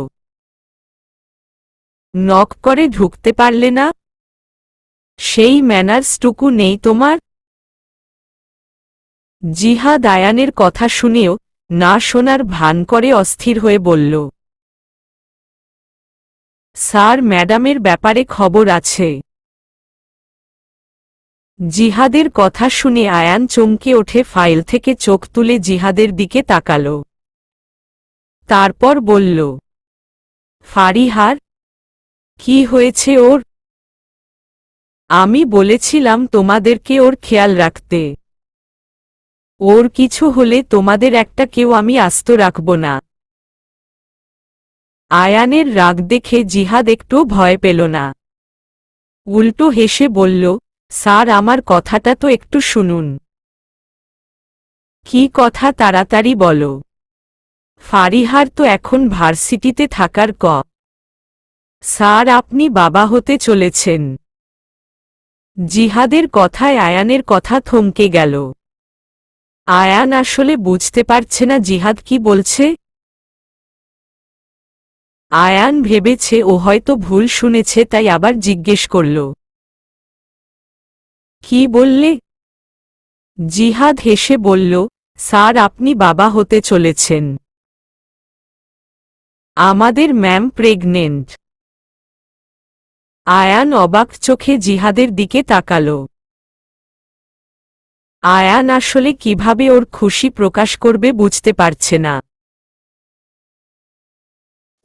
নক করে ঢুকতে পারলে না? সেই ম্যানার্সটুকু নেই তোমার? জিহাদ আয়ানের কথা শুনেও না শোনার ভান করে অস্থির হয়ে বলল, স্যার ম্যাডামের ব্যাপারে খবর আছে। জিহাদের কথা শুনে আয়ান চমকে ওঠে, ফাইল থেকে চোখ তুলে জিহাদের দিকে তাকাল। তারপর বলল, ফারিহার কি হয়েছে ওর? আমি বলেছিলাম তোমাদেরকে ওর খেয়াল রাখতে। ওর কিছু হলে তোমাদের একটা কেউ আমি আস্ত রাখব না। আয়ানের রাগ দেখে জিহাদ একটু ভয় পেল না। উল্টো হেসে বলল, স্যার আমার কথাটা তো একটু শুনুন। কি কথা, তাড়াতাড়ি বলো। ফারিহার তো এখন ভার্সিটিতে থাকার স্যার আপনি বাবা হতে চলেছেন। জিহাদের কথায় আয়ানের কথা থমকে গেল। আয়ান আসলে বুঝতে পারছে না জিহাদ কি বলছে। আয়ান ভেবেছে ও হয়তো ভুল শুনেছে, তাই আবার জিজ্ঞেস করল, কি বললে? জিহাদ হেসে বলল, স্যার আপনি বাবা হতে চলেছেন। আমাদের ম্যাম প্রেগনেন্ট। আয়ান অবাক চোখে জিহাদের দিকে তাকাল। আয়ান আসলে কিভাবে ওর খুশি প্রকাশ করবে বুঝতে পারছে না।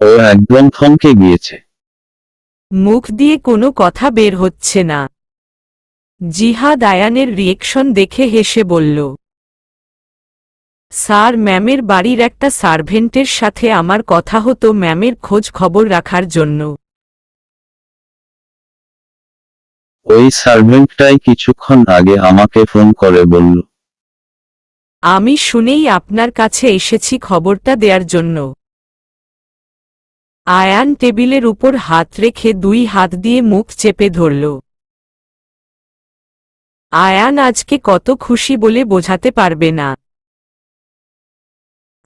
ও একদম থমকে গিয়েছে। মুখ দিয়ে কোনো কথা বের হচ্ছে না। জিহাদ আয়ানের রিয়েকশন দেখে হেসে বলল, স্যার ম্যামের বাড়ির একটা সার্ভেন্টের সাথে আমার কথা হতো ম্যামের খোঁজ খবর রাখার জন্য। ওই সার্ভেন্টটাই কিছুক্ষণ আগে আমাকে ফোন করে বলল আমি শুনেই আপনার কাছে এসেছি খবরটা দেওয়ার জন্য। আয়ান টেবিলের উপর হাত রেখে দুই হাত দিয়ে মুখ চেপে ধরল। আয়ান আজকে কত খুশি বলে বোঝাতে পারবে না।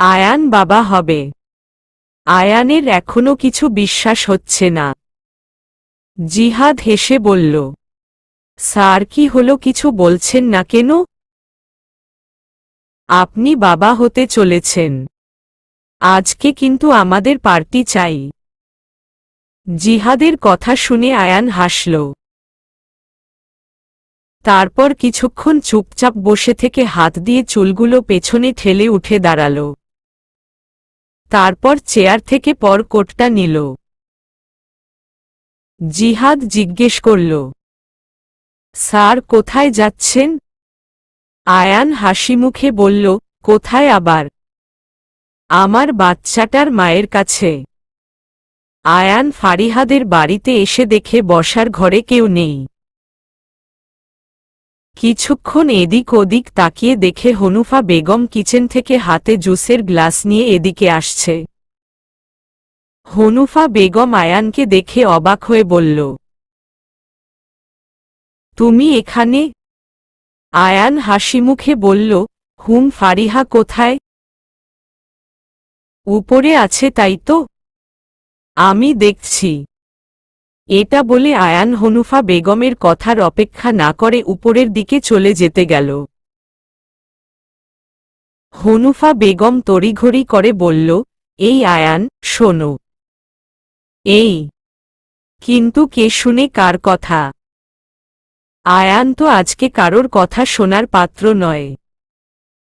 আয়ান বাবা হবে। আয়ানের এখনো কিছু বিশ্বাস হচ্ছে না। জিহাদ হেসে বলল, স্যার কি হলো, কিছু বলছেন না কেন? আপনি বাবা হতে চলেছেন। আজকে কিন্তু আমাদের পার্টি চাই। জিহাদের কথা শুনে আয়ান হাসল। তারপর কিছুক্ষণ চুপচাপ বসে থেকে হাত দিয়ে চুলগুলো পেছনে ঠেলে উঠে দাঁড়াল। তারপর চেয়ার থেকে পর কোটটা নিল। জিহাদ জিজ্ঞেস করল, স্যার কোথায় যাচ্ছেন? আয়ান হাসিমুখে বলল, কোথায় আবার? আমার বাচ্চাটার মায়ের কাছে। আয়ান ফারিহাদের বাড়িতে এসে দেখে বসার ঘরে কেউ নেই। কিছুক্ষণ এদিক ওদিক তাকিয়ে দেখে হনুফা বেগম কিচেন থেকে হাতে জুসের গ্লাস নিয়ে এদিকে আসছে। হনুফা বেগম আয়ানকে দেখে অবাক হয়ে বলল, তুমি এখানে? আয়ান হাসিমুখে বলল, ফারিহা কোথায়? উপরে আছে তাই তো, আমি দেখছি। এটা বলে আয়ান হনুফা বেগমের কথার অপেক্ষা না করে উপরের দিকে চলে যেতে গেল। হনুফা বেগম তড়িঘড়ি করে বলল, এই আয়ান, শোনো। এই, কিন্তু কে শুনে কার কথা? আয়ান তো আজকে কারোর কথা শোনার পাত্র নয়।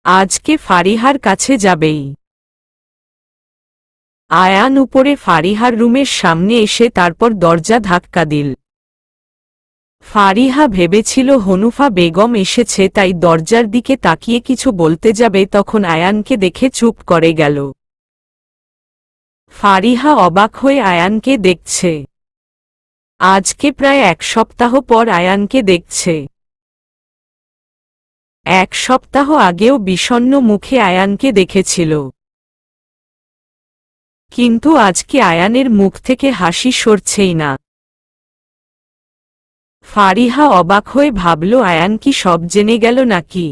আজকে ফারিহার কাছে যাবেই। আয়ান উপরে ফারিহার রুমের সামনে এসে তারপর দরজা ধাক্কা দিল। ফারিহা ভেবেছিল হনুফা বেগম এসেছে তাই দরজার দিকে তাকিয়ে কিছু বলতে যাবে, তখন আয়ানকে দেখে চুপ করে গেল। ফারিহা অবাক হয়ে আয়ানকে দেখছে। আজকে প্রায় 1 সপ্তাহ পর আয়ানকে দেখছে। 1 সপ্তাহ আগেও বিষণ্ণ মুখে আয়ানকে দেখেছিল, কিন্তু আজকে আয়ানের মুখ থেকে হাসি সরছেই না। ফারিহা অবাক হয়ে ভাবল, আয়ান কি সব জেনে গেল নাকি?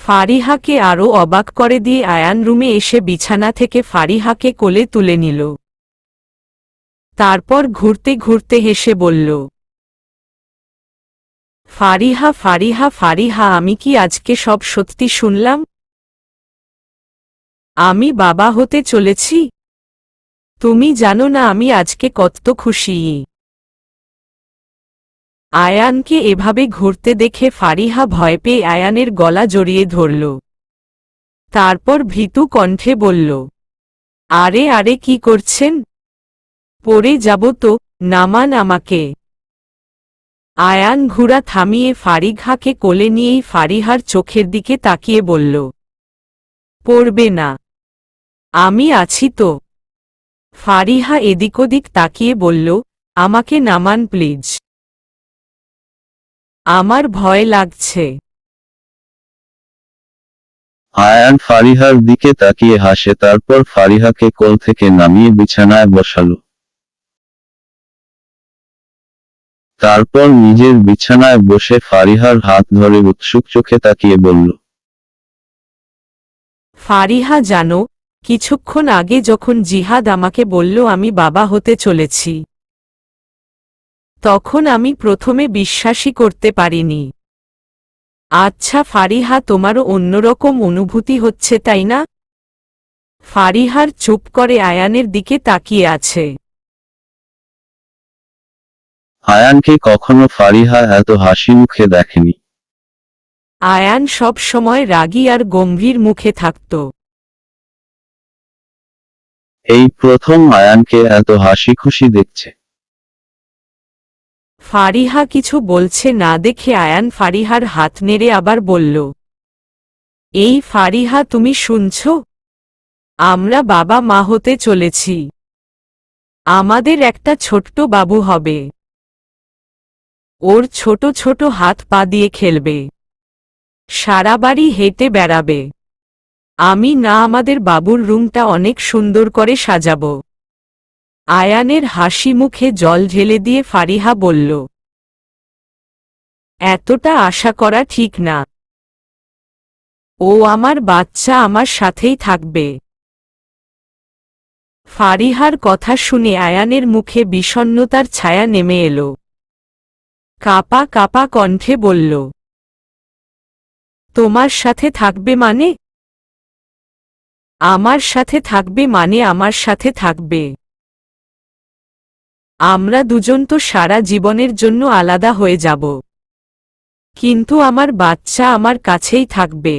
ফারিহাকে আরও অবাক করে দিয়ে আয়ান রুমে এসে বিছানা থেকে ফারিহাকে কোলে তুলে নিল। তারপর ঘুরতে ঘুরতে হেসে বলল, ফারিহা ফারিহা ফারিহা, আমি কি আজকে সব সত্যি শুনলাম? আমি বাবা হতে চলেছি। তুমি জানো না আমি আজকে কত খুশি। আয়ানকে এভাবে ঘুরতে দেখে ফারিহা ভয় পেয়ে আয়ানের গলা জড়িয়ে ধরল। তারপর ভীতু কণ্ঠে বলল, আরে আরে কি করছেন? পড়ে যাব তো, নামান আমাকে। আয়ান ঘুরা থামিয়ে ফারিহাকে কোলে নিয়েই ফারিহার চোখের দিকে তাকিয়ে বলল, পড়বে না, আমি আছি তো। ফারিহা এদিক ওদিক তাকিয়ে বলল, আমাকে নামান প্লিজ, আমার ভয় লাগছে। আয়ান ফারিহার দিকে তাকিয়ে হাসে, তারপর ফারিহাকে কোল থেকে নামিয়ে বিছানায় বসালো। তারপর নিজের বিছানায় বসে ফারিহার হাত ধরে উৎসুক চোখে তাকিয়ে বলল, ফারিহা জানো, কিছুক্ষণ আগে যখন জিহাদ আমাকে বলল আমি বাবা হতে চলেছি, তখন আমি প্রথমে বিশ্বাসই করতে পারিনি। আচ্ছা ফারিহা, তোমারও অন্যরকম অনুভূতি হচ্ছে তাই না? ফারিহার চুপ করে আয়ানের দিকে তাকিয়ে আছে। আয়ানকে কখনো ফারিহা এত হাসি মুখে দেখেনি। আয়ান সব সময় রাগী আর গম্ভীর মুখে থাকত। এই প্রথম আয়ানকে এত হাসি খুশি দেখছে। ফারিহা কিছু বলছে না দেখে আয়ান ফারিহার হাত নেড়ে আবার বলল, এই ফারিহা, তুমি শুনছ? আমরা বাবা মা হতে চলেছি। আমাদের একটা ছোট্ট বাবু হবে। ওর ছোট ছোট হাত পা দিয়ে খেলবে। সারা বাড়ি হেঁটে বেড়াবে। আমি না, আমাদের বাবুর রুমটা অনেক সুন্দর করে সাজাবো। আয়ানের হাসি মুখে জল ঢেলে দিয়ে ফারিহা বলল, এতটা আশা করা ঠিক না। ও আমার বাচ্চা, আমার সাথেই থাকবে। ফারিহার কথা শুনে আয়ানের মুখে বিষণ্ণতার ছায়া নেমে এলো। কাঁপা কাঁপা কণ্ঠে বলল, তোমার সাথে থাকবে মানে? আমার সাথে থাকবে মানে আমার সাথে থাকবে। আমরা দুজন তো সারা জীবনের জন্য আলাদা হয়ে যাব, কিন্তু আমার বাচ্চা আমার কাছেই থাকবে।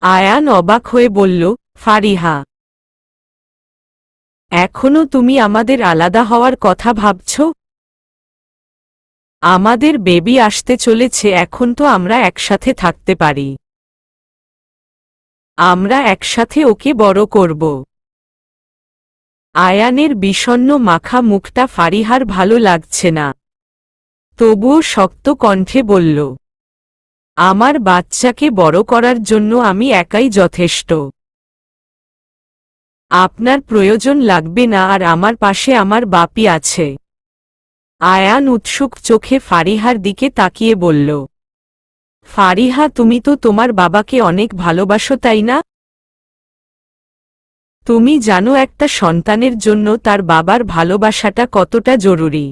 আয়ান অবাক হয়ে বলল, ফারিহা, এখনো তুমি আমাদের আলাদা হওয়ার কথা ভাবছ? আমাদের বেবি আসতে চলেছে, এখন তো আমরা একসাথে থাকতে পারি। আমরা একসাথে ওকে বড় করব। আয়ানের বিষণ্ণ মাখা মুখটা ফারিহার ভালো লাগছে না, তবুও শক্ত কণ্ঠে বলল, আমার বাচ্চাকে বড় করার জন্য আমি একাই যথেষ্ট। আপনার প্রয়োজন লাগবে না, আর আমার পাশে আমার বাপি আছে। আয়ান উৎসুক চোখে ফারিহার দিকে তাকিয়ে বলল, ফারিহা, তুমি তো তোমার বাবাকে অনেক ভালোবাসো, তাই না? তুমি জানো একটা সন্তানের জন্য তার বাবার ভালোবাসাটা কতটা জরুরি।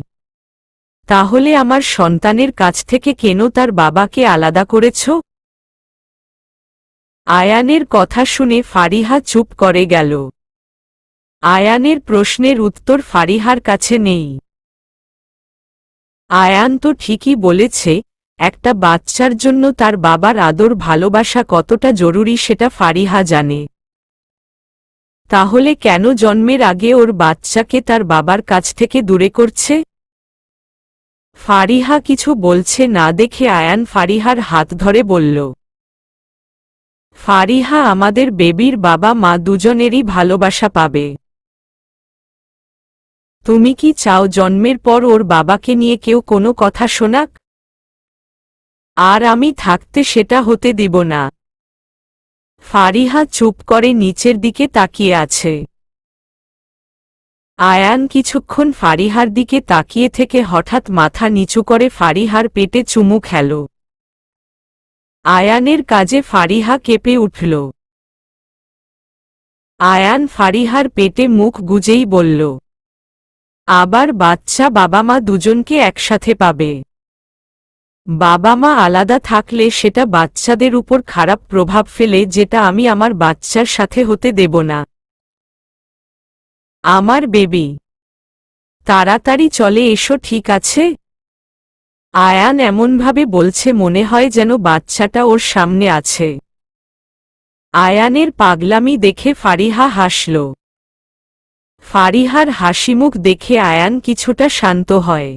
তাহলে আমার সন্তানের কাছ থেকে কেন তার বাবাকে আলাদা করেছ? আয়ানের কথা শুনে ফারিহা চুপ করে গেল। আয়ানের প্রশ্নের উত্তর ফারিহার কাছে নেই। আয়ান তো ঠিকই বলেছে, একটা বাচ্চার জন্য তার বাবার আদর ভালোবাসা কতটা জরুরি সেটা ফারিহা জানে। তাহলে কেন জন্মের আগে ওর বাচ্চাকে তার বাবার কাছ থেকে দূরে করছে? ফারিহা কিছু বলছে না দেখে আয়ান ফারিহার হাত ধরে বলল, ফারিহা, আমাদের বেবির বাবা মা দুজনেরই ভালোবাসা পাবে। তুমি কি চাও জন্মের পর ওর বাবাকে নিয়ে কেউ কোনো কথা শোনাক? আর আমি থাকতে সেটা হতে দিব না। ফারিহা চুপ করে নিচের দিকে তাকিয়ে আছে। আয়ান কিছুক্ষণ ফারিহার দিকে তাকিয়ে থেকে হঠাৎ মাথা নিচু করে ফারিহার পেটে চুমু খেল। আয়ানের কাজে ফারিহা কেঁপে উঠল। আয়ান ফারিহার পেটে মুখ গুজেই বলল, আবার বাচ্চা বাবা মা দুজনকে একসাথে পাবে। বাবা মা আলাদা থাকলে সেটা বাচ্চাদের উপর খারাপ প্রভাব ফেলে, যেটা আমি আমার বাচ্চার সাথে হতে দেব না। আমার বেবি, তাড়াতাড়ি চলে এসো, ঠিক আছে? আয়ান এমনভাবে বলছে মনে হয় যেন বাচ্চাটা ওর সামনে আছে। আয়ানের পাগলামি দেখে ফারিহা হাসল। ফারিহার হাসিমুখ দেখে আয়ান কিছুটা শান্ত হয়।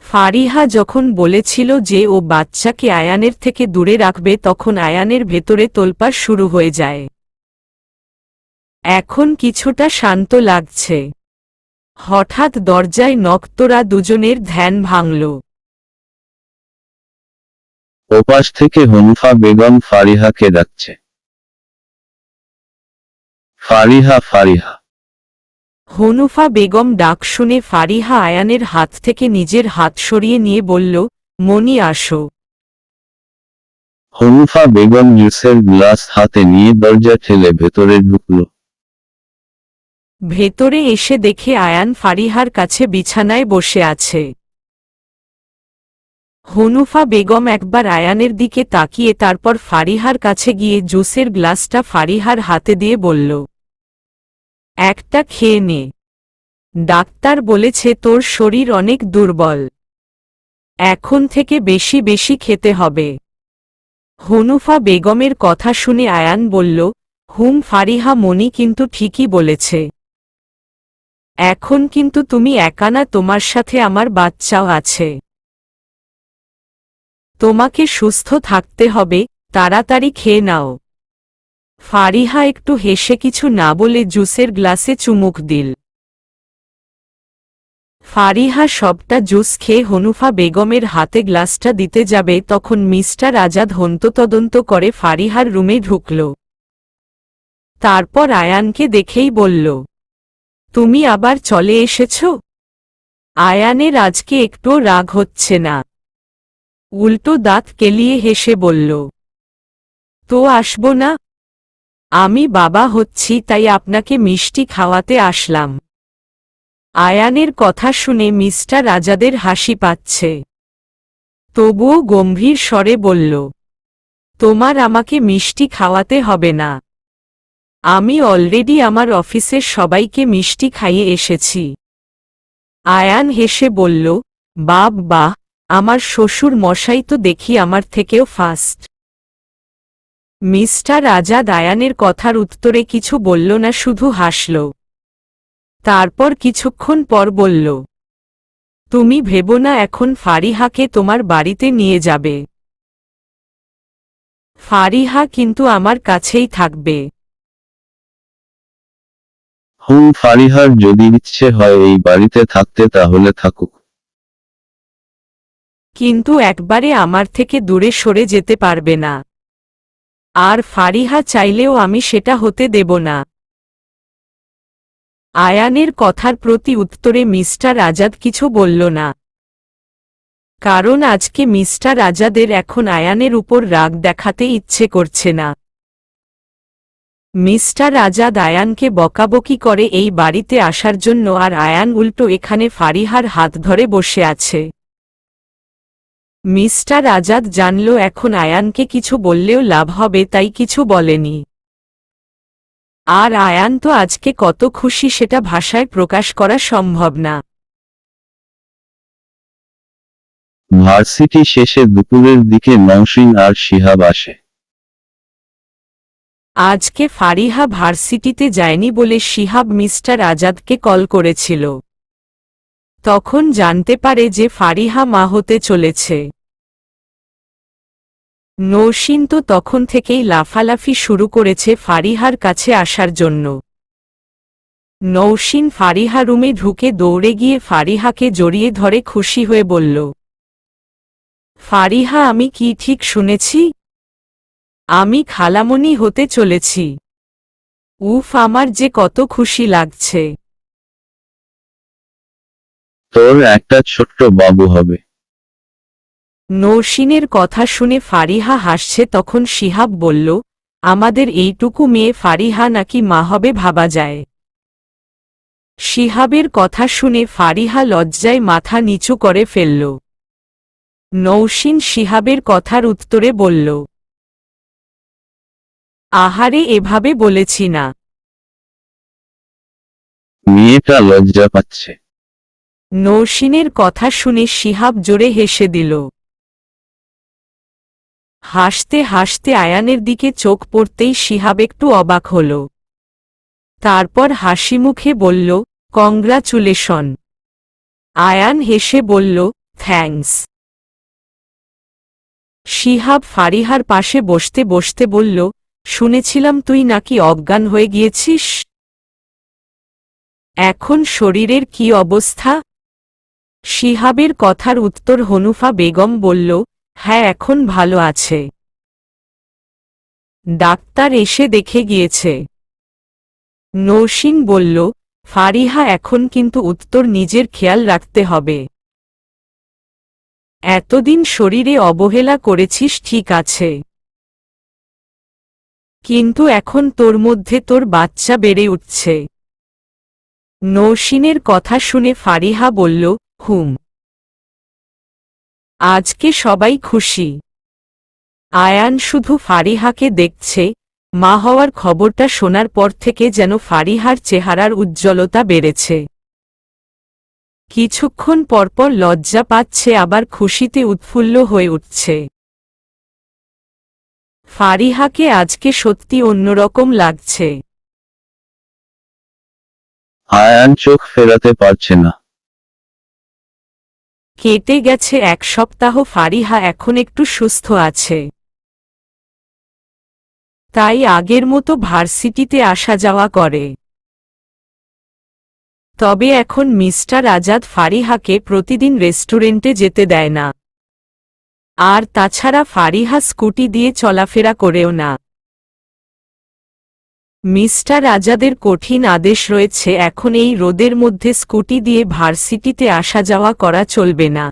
ফারিহা যখন বলেছিল যে ও বাচ্চাকে আয়ানের থেকে দূরে রাখবে, তখন আয়ানের ভেতরে তোলপাড় শুরু হয়ে যায়। এখন কিছুটা শান্ত লাগছে। হঠাৎ দরজায় নক, তোরা দুজনের ধ্যান ভাঙল। ওপাশ থেকে হুনফা বেগম ফারিহাকে ডাকছে। ফারিহা, ফারিহা। হনুফা বেগম ডাক শুনে ফারিহা আয়ানের হাত থেকে নিজের হাত সরিয়ে নিয়ে বলল, মনি, আসো। হুনফা বেগম জুসের গ্লাস হাতে নিয়ে দরজা ঠেলে ভেতরে ঢুকল। ভেতরে এসে দেখে আয়ান ফারিহার কাছে বিছানায় বসে আছে। হনুফা বেগম একবার আয়ানের দিকে তাকিয়ে তারপর ফারিহার কাছে গিয়ে জুসের গ্লাসটা ফারিহার হাতে দিয়ে বলল, একটা খেয়ে নে। ডাক্তার বলেছে তোর শরীর অনেক দুর্বল, এখন থেকে বেশি বেশি খেতে হবে। হনুফা বেগমের কথা শুনে আয়ান বলল, ফারিহা, মনি কিন্তু ঠিকই বলেছে। এখন কিন্তু তুমি একা না, তোমার সাথে আমার বাচ্চাও আছে। তোমাকে সুস্থ থাকতে হবে, তাড়াতাড়ি খেয়ে নাও। ফারিহা একটু হেসে কিছু না বলে জুসের গ্লাসে চুমুক দিল। ফারিহা সবটা জুস খেয়ে হনুফা বেগমের হাতে গ্লাসটা দিতে যাবে তখন মিস্টার আজাদ হন্ততদন্ত করে ফারিহার রুমে ঢুকল। তারপর আয়ানকে দেখেই বলল, তুমি আবার চলে এসেছ? আয়ানের আজকে একটুও রাগ হচ্ছে না, উল্টো দাঁত কেলিয়ে হেসে বলল, তো আসব না? আমি বাবা হচ্ছি তাই আপনাকে মিষ্টি খাওয়াতে আসলাম। আয়ানের কথা শুনে মিস্টার আজাদের হাসি পাচ্ছে, তবুও গম্ভীর স্বরে বলল, তোমার আমাকে মিষ্টি খাওয়াতে হবে না, আমি অলরেডি আমার অফিসের সবাইকে মিষ্টি খাইয়ে এসেছি। আয়ান হেসে বলল, বাহ, আমার শ্বশুর মশাই তো দেখি আমার থেকেও ফাস্ট। মিস্টার আজাদ আয়ানের কথার উত্তরে কিছু বলল না, শুধু হাসল। তারপর কিছুক্ষণ পর বলল, তুমি ভেবো না এখন ফারিহাকে তোমার বাড়িতে নিয়ে যাবে। ফারিহা কিন্তু আমার কাছেই থাকবে। ফারিহার যদি ইচ্ছে হয় এই বাড়িতে থাকতে তাহলে থাকুক। কিন্তু একবারে আমার থেকে দূরে সরে যেতে পারবে না, আর ফারিহা চাইলেও আমি সেটা হতে দেব না। আয়ানের কথার প্রতি উত্তরে মিস্টার আজাদ কিছু বলল না, কারণ আজকে মিস্টার আজাদের এখন আয়ানের উপর রাগ দেখাতে ইচ্ছে করছে না। মিস্টার আজাদ আয়ানকে বকাবকি করে এই বাড়িতে আসার জন্য, আর আয়ান উল্টো এখানে ফারিহার হাত ধরে বসে আছে। মিস্টার আজাদ জানল এখন আয়ানকে কিছু বললেও লাভ হবে, তাই কিছু বলেনি। আর আয়ান তো আজকে কত খুশি সেটা ভাষায় প্রকাশ করা সম্ভব না। ভার্সিটি শেষে দুপুরের দিকে নওশীন আর শিহাব আসে। আজকে ফারিহা ভার্সিটিতে যায়নি বলে শিহাব মিস্টার আজাদকে কল করেছিল। তখন জানতে পারে যে ফারিহা মা হতে চলেছে। নওশীন তো তখন থেকেই লাফালাফি শুরু করেছে ফারিহার কাছে আসার জন্য। নওশীন ফারিহা রুমে ঢুকে দৌড়ে গিয়ে ফারিহাকে জড়িয়ে ধরে খুশি হয়ে বলল, ফারিহা আমি কি ঠিক শুনেছি? আমি খালামণি হতে চলেছি। উফ, আমার যে কত খুশি লাগছে। তোর একটা ছোট্ট বাবু হবে। নওশীনের কথা শুনে ফারিহা হাসছে। তখন শিহাব বলল, আমাদের এইটুকু মেয়ে ফারিহা নাকি মা হবে ভাবা যায়? শিহাবের কথা শুনে ফারিহা লজ্জায় মাথা নিচু করে ফেলল। নওশীন শিহাবের কথার উত্তরে বলল, আহারে, এভাবে বলেছি না। মেয়েটা লজ্জা পাচ্ছে। নওশীনের কথা শুনে শিহাব জোরে হেসে দিল। হাসতে হাসতে আয়ানের দিকে চোখ পড়তেই শিহাব একটু অবাক হল। তারপর হাসিমুখে বলল, কংগ্রাচুলেশন। আয়ান হেসে বলল, থ্যাঙ্কস। শিহাব ফারিহার পাশে বসতে বসতে বলল, শুনেছিলাম তুই নাকি অজ্ঞান হয়ে গিয়েছিস। এখন শরীরের কি অবস্থা? শিহাবের কথার উত্তর হনুফা বেগম বলল, হ্যাঁ, এখন ভালো আছে। ডাক্তার এসে দেখে গিয়েছে। নওশীন বলল, ফারিহা এখন কিন্তু উত্তর নিজের খেয়াল রাখতে হবে। এতদিন শরীরে অবহেলা করেছিস ঠিক আছে, কিন্তু এখন তোর মধ্যে তোর বাচ্চা বেড়ে উঠছে। নওশীনের কথা শুনে ফারিহা বলল, আজকে সবাই খুশি। আয়ান শুধু ফারিহাকে দেখছে। মা হওয়ার খবরটা শোনার পর থেকে যেন ফারিহার চেহারার উজ্জ্বলতা বেড়েছে। কিছুক্ষণ পরপর লজ্জা পাচ্ছে, আবার খুশিতে উৎফুল্ল হয়ে উঠছে। ফারিহাকে আজকে সত্যি অন্যরকম লাগছে। আয়ান চোখ ফেরাতে পারছে না। কেটে গেছে 1 সপ্তাহ। ফারিহা এখন একটু সুস্থ আছে, তাই আগের মতো ভার্সিটিতে আসা যাওয়া করে। তবে এখন মিস্টার আজাদ ফারিহাকে প্রতিদিন রেস্টুরেন্টে যেতে দেয় না। আর তাছাড়া ফারিহা স্কুটি দিয়ে চলাফেরা করেও না। মিস্টার আজাদের কঠিন আদেশ রয়েছে, এখন এই রোদের মধ্যে স্কুটি দিয়ে ভার্সিটিতে আসা যাওয়া করা চলবে না।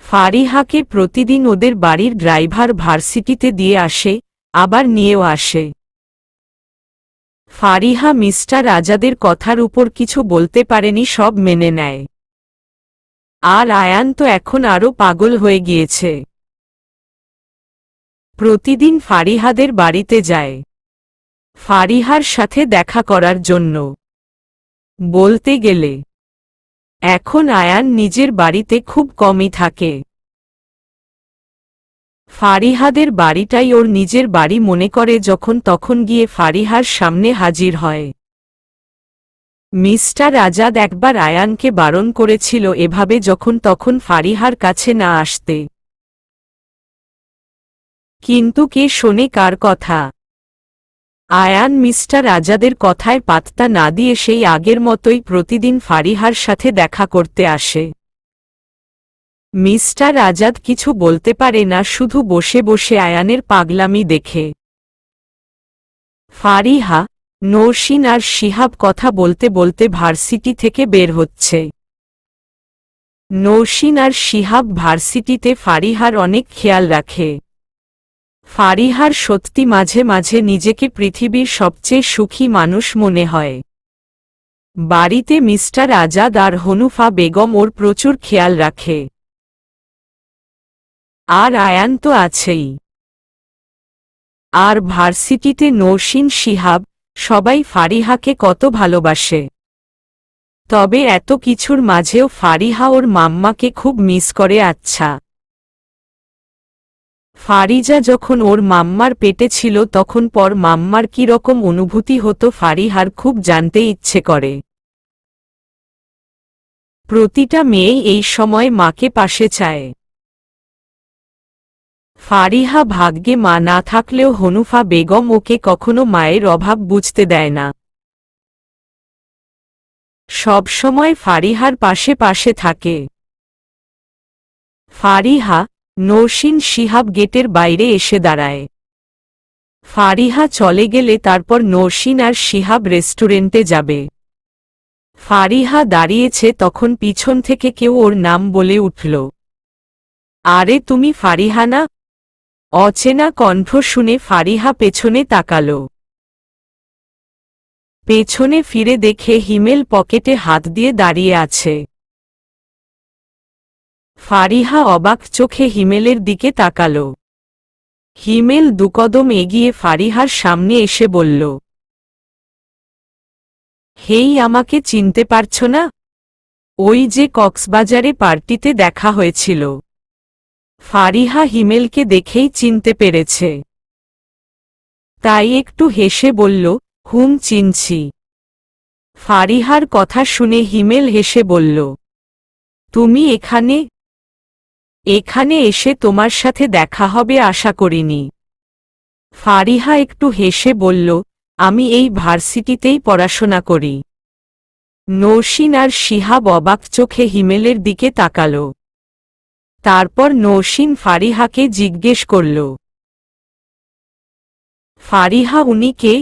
ফারিহাকে প্রতিদিন ওদের বাড়ির ড্রাইভার ভার্সিটিতে দিয়ে আসে, আবার নিয়েও আসে। ফারিহা মিস্টার আজাদের কথার উপর কিছু বলতে পারেনি, সব মেনে নেয়। আর আয়ান তো এখন আরও পাগল হয়ে গিয়েছে। প্রতিদিন ফারিহাদের বাড়িতে যায় ফারিহার সাথে দেখা করার জন্য। বলতে গেলে এখন আয়ান নিজের বাড়িতে খুব কমই থাকে। ফারিহাদের বাড়িটাই ওর নিজের বাড়ি মনে করে, যখন তখন গিয়ে ফারিহার সামনে হাজির হয়। মিস্টার আজাদ একবার আয়ানকে বারণ করেছিল এভাবে যখন তখন ফারিহার কাছে না আসতে, কিন্তু কে শোনে কার কথা। আয়ান মিস্টার আজাদের কথায় পাত্তা না দিয়ে সেই আগের মতোই প্রতিদিন ফারিহার সাথে দেখা করতে আসে। মিস্টার আজাদ কিছু বলতে পারে না, শুধু বসে বসে আয়ানের পাগলামি দেখে। ফারিহা, নৌশিন আর শিহাব কথা বলতে বলতে ভার্সিটি থেকে বের হচ্ছে। নৌশিন আর শিহাব ভার্সিটিতে ফারিহার অনেক খেয়াল রাখে। ফারিহার সত্যি মাঝে মাঝে নিজেকে পৃথিবীর সবচেয়ে সুখী মানুষ মনে হয়। বাড়িতে মিস্টার আজাদ আর হনুফা বেগম ওর প্রচুর খেয়াল রাখে। আর আয়ান তো আছেই। আর ভার্সিটিতে নৌশিন, শিহাব সবাই ফারিহাকে কত ভালোবাসে। তবে এত কিছুর মাঝেও ফারিহা ওর মাম্মাকে খুব মিস করে। আচ্ছা, ফারিজা যখন ওর মাম্মার পেটে ছিল তখন পর মাম্মার কি রকম অনুভূতি হতো ফারিহার খুব জানতে ইচ্ছে করে। প্রতিটা মেয়েই এই সময় মাকে পাশে চায়। ফারিহা ভাগ্যে মা না থাকলেও হনুফা বেগম ওকে কখনো মায়ের অভাব বুঝতে দেয় না। সব সময় ফারিহার পাশে পাশে থাকে। ফারিহা, নৌশিন, শিহাব গেটের বাইরে এসে দাঁড়ায়। ফারিহা চলে গেলে তারপর নৌশিন আর শিহাব রেস্টুরেন্টে যাবে। ফারিহা দাঁড়িয়েছে, তখন পিছন থেকে কেউ ওর নাম বলে উঠল, আরে তুমি ফারিহা না? অচেনা কণ্ঠ শুনে ফারিহা পেছনে তাকাল। পেছনে ফিরে দেখে হিমেল পকেটে হাত দিয়ে দাঁড়িয়ে আছে। ফারিহা অবাক চোখে হিমেলের দিকে তাকাল। হিমেল দুকদম এগিয়ে ফারিহার সামনে এসে বলল, হেই, আমাকে চিনতে পারছ না? ওই যে কক্সবাজারে পার্টিতে দেখা হয়েছিল। ফারিহা হিমেলকে দেখেই চিনতে পেরেছে, তাই একটু হেসে বলল, হুম, চিনছি। ফারিহার কথা শুনে হিমেল হেসে বলল, তুমি এখানে? এখানে এসে তোমার সাথে দেখা হবে আশা করিনি। ফারিহা একটু হেসে বলল, আমি এই ভার্সিটিতেই পড়াশোনা করি। নৌশিন আর শিহাব অবাক চোখে হিমেলের দিকে তাকাল। তারপর নৌশিন ফারিহাকে জিজ্ঞেস করল, ফারিহা, উনি কে?